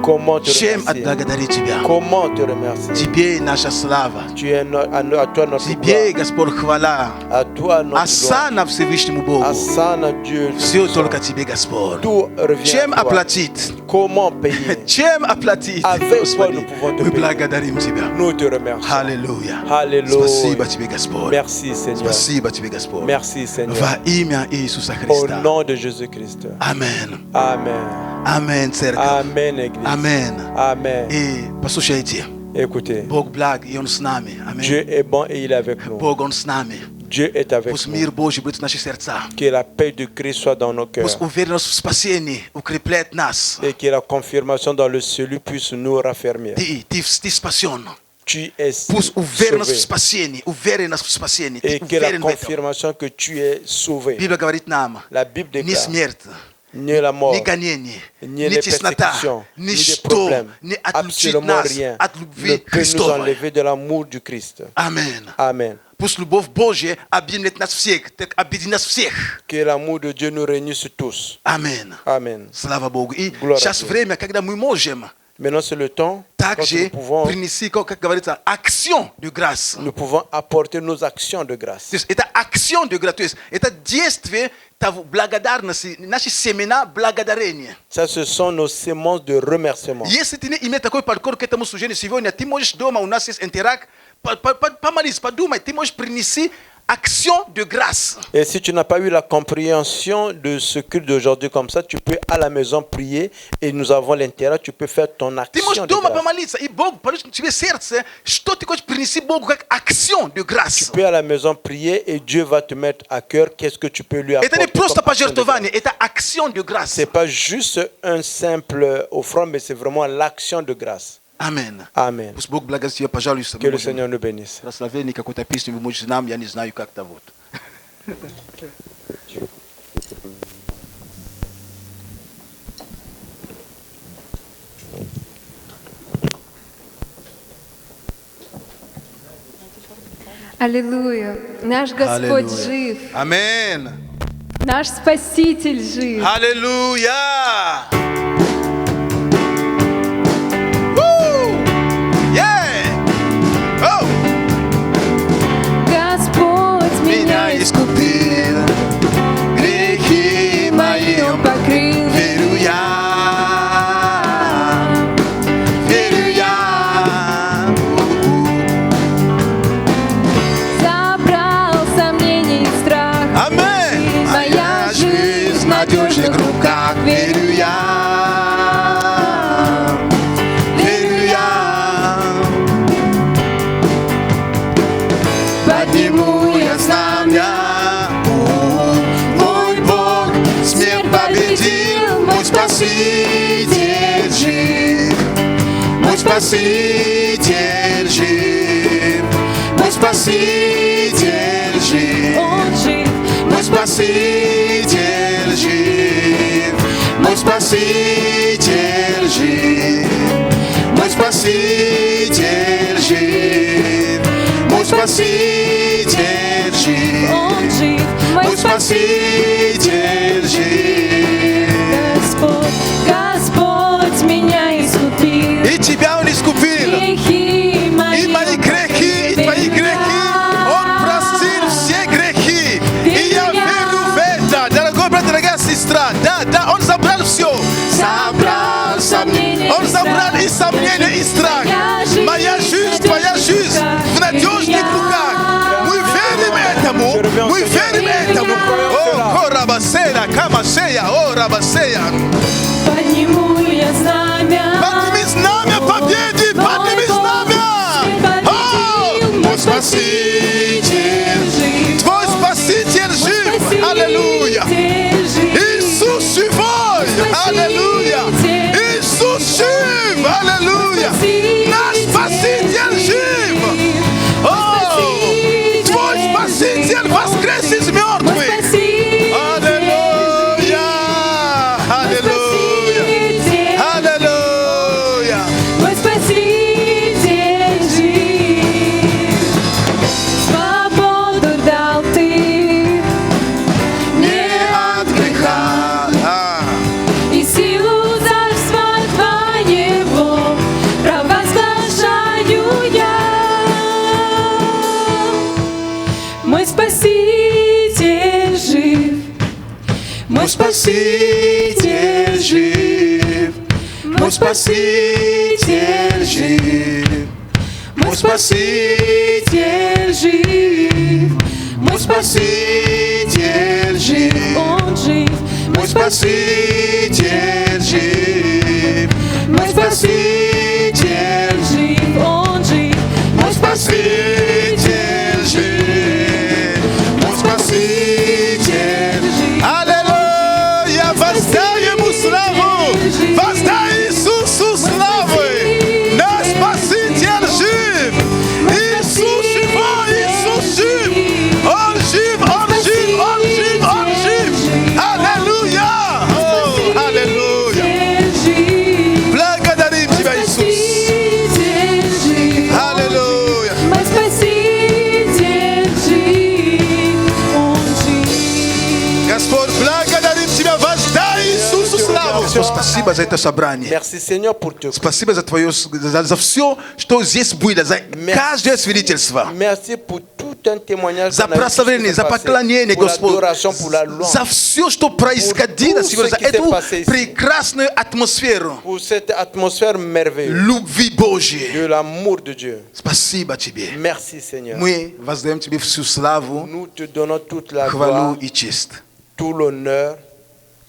comment te Чем remercier? отблагодарить Тебя? Comment te remercier? Тебе наша слава. Tu es à toi notre Тебе, gloire. Господь, хвала. À toi notre gloire. Осана Всевышнему Богу. Asana Dieu. Все только Тебе, Господь. Tout revient Чем à toi. оплатить? Comment payer? Чем оплатить? Avec toi Господи, nous pouvons te мы payer. благодарим Тебя. Nous te remercions. Аллилуйя. Alléluia. Спасибо Тебе, Господь. Merci Seigneur. Спасибо Тебе, Господь. Merci Seigneur. Во имя Иисуса Au Христа. nom de Jésus-Christ. Амен. Amen. Амен, церковь. Amen Église. Амен. Amen. И послушайте, Écoutez, Бог благ, и Он с нами. Dieu Амен. est bon et il est avec nous. Бог, Он с нами. Dieu est avec Пусть nous. мир Божий будет в наших сердцах. Que la paix de Christ soit dans nos cœurs. Пусть уверенность в спасении укрепляет нас. Et que la confirmation dans le salut puisse nous raffermir. Ты спасен. Tu es Пусть уверенность в sauvé. спасении, уверенность в спасении. Et Ты que la уверен в этом. confirmation que tu es sauvé. Библия говорит нам, La Bible ни déclare смерть, ni la mort, ни гонение, ni ни les теснота, persécutions, ni des ничто problèmes, не отлучит absolument нас rien от ne любви peut nous Христовой. enlever de l'amour du Christ. Амен. Amen. Пусть любовь Божья объединит нас всех, так объедини нас всех. Que l'amour de Dieu nous réunisse tous. Амен. Amen. Слава Богу. И Gloire à сейчас Dieu. время, когда мы можем Maintenant, c'est le temps quand также принести, как говорится, акцию de grâce. nous pouvons apporter nos actions de grâce. То есть это акцион de grâce, то есть это действие того благодарности, наши семена благодарения. Ça, ce sont nos semences de remerciement. Если ты не имеешь такой подход к этому служению сегодня, ты можешь дома, у нас есть интеракт, помолись, подумай, ты можешь принести action de grâce. Et si tu n'as pas eu la compréhension de ce culte d'aujourd'hui comme ça, tu peux à la maison prier et nous avons l'intérêt, tu peux faire ton action de Timotoma grâce. pamaliza i Bogu para tiver certo, estou te com o princípio Bogu action de Tu grâce. peux à la maison prier et Dieu va te mettre à cœur qu'est-ce que tu peux lui Et apporter. tani prosta comme para action de grâce. Gertovani, et action de grâce. C'est pas juste un simple offrande, mais c'est vraiment l'action de grâce. Amen. Amen. Pus Bogu blaga sia para Jalu Que le Seigneur nous bénisse. Raslaveni ni kakota piste vi moji znam yani znaju kak ta vot. Аллилуйя. Наш Господь жив. Amen. Наш Спаситель жив. Alléluia. Woo! Yeah. Oh. Господь меня искупил, грехи мои Он покрыл. Верю я. Верю я. Забрал сомнения и страх. Аминь. Моя жизнь в надежных руках. Верю я. Верю я. Подниму я знамя. Мой Бог смерть победил. Мой Спаситель жив. Мой Спаситель жив. Мой Спаситель жив. Он жив. Мой Спаситель жив. Мой Спаситель жив. Мой Спаситель жив. Мой Спаситель жив. Он жив. Мой Спаситель жив. Господь меня искупил. И тебя Он искупил. Грехи И мои мои грехи, и твои грехи. Он простил все грехи. И я верю в это. Дорогой брат, дорогая сестра. Да, Он забрал все. Забрал сомнения Он и забрал страх. и сомнения, и страх. Моя жизнь, Твоя жизнь в надежных руках. Мы верим этому. Мы верим этому. О, Рабасея, Камасея, о, Рабасея. Подниму я знамя. Подними знамя победы, подними знамя. О, мой Спаситель. Твой Спаситель жив. Аллилуйя. Иисус живой. Аллилуйя. Иисус жив. Аллилуйя. Наш Спаситель жив. О, Твой Спаситель воскрес из мертвых. Аллилуйя. Аллилуйя. Аллилуйя. Мой Спаситель жив. Свободу дал Ты Не от греха. и силу царства Твоего провозглашаю я. Мой Спаситель жив. Мой Спаситель жив. Мой Спаситель жив. Мой Спаситель жив. Мой Спаситель жив. Он жив. Мой Спаситель жив. Мой Спаситель Жив. Он жив. Мой Спаситель жив. Мой Спаситель жив. Аллилуйя! Воздай Ему славу! Воздай Иисусу славу! Наш Спаситель жив! Иисус живой! Иисус жив! Он жив! Он жив! Он жив! Он жив! Аллилуйя! О, аллилуйя! Жив. Благодарим Тебя, Иисус! Аллилуйя! Мой Спаситель жив. Он жив. Господь, благодарим Тебя! Воздай Иисусу славу! Спасибо за это собрание. Merci Seigneur pour te Спасибо за все, что здесь было, за каждое свидетельство. Merci pour tout un témoignage za qu'on a vu proslавление, ce qui за s'est passé. поклонение, Pour Господь, l'adoration, pour la louange, за все, что происходило tout сегодня, ce за qui s'est эту passé ici. прекрасную атмосферу pour cette atmosphère merveilleuse любви Божьей. de l'amour de Dieu. Спасибо Тебе. Merci Seigneur. Мы воздаем Тебе всю славу, Nous te donnons toute la хвалу gloire, и честь. tout l'honneur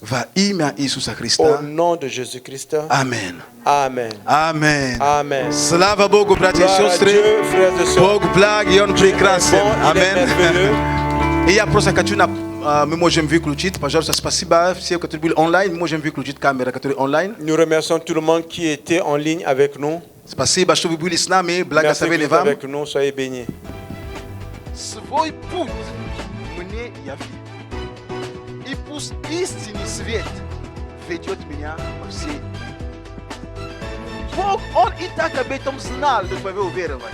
Во имя Иисуса au Христа. nom de Jésus-Christ. Аминь. Amen. Аминь. Amen. Слава Богу, братья и Gloire à сестры. Dieu, frères et sœurs. Бог благ, и Он прекрасен. Bon, il est merveilleux. Аминь. И я просто хочу, мы можем выключить, пожалуйста, спасибо всем, которые были онлайн, мы можем выключить камеры, которые онлайн. Nous remercions tout le monde qui était en ligne avec nous. Спасибо, что вы были с нами, Merci que благословение vous êtes вам. avec nous. Soyez bénis. Свой путь мне яви, и пусть истинный свет ведет меня по всей. Бог, Он и так об этом знал до твоего уверования.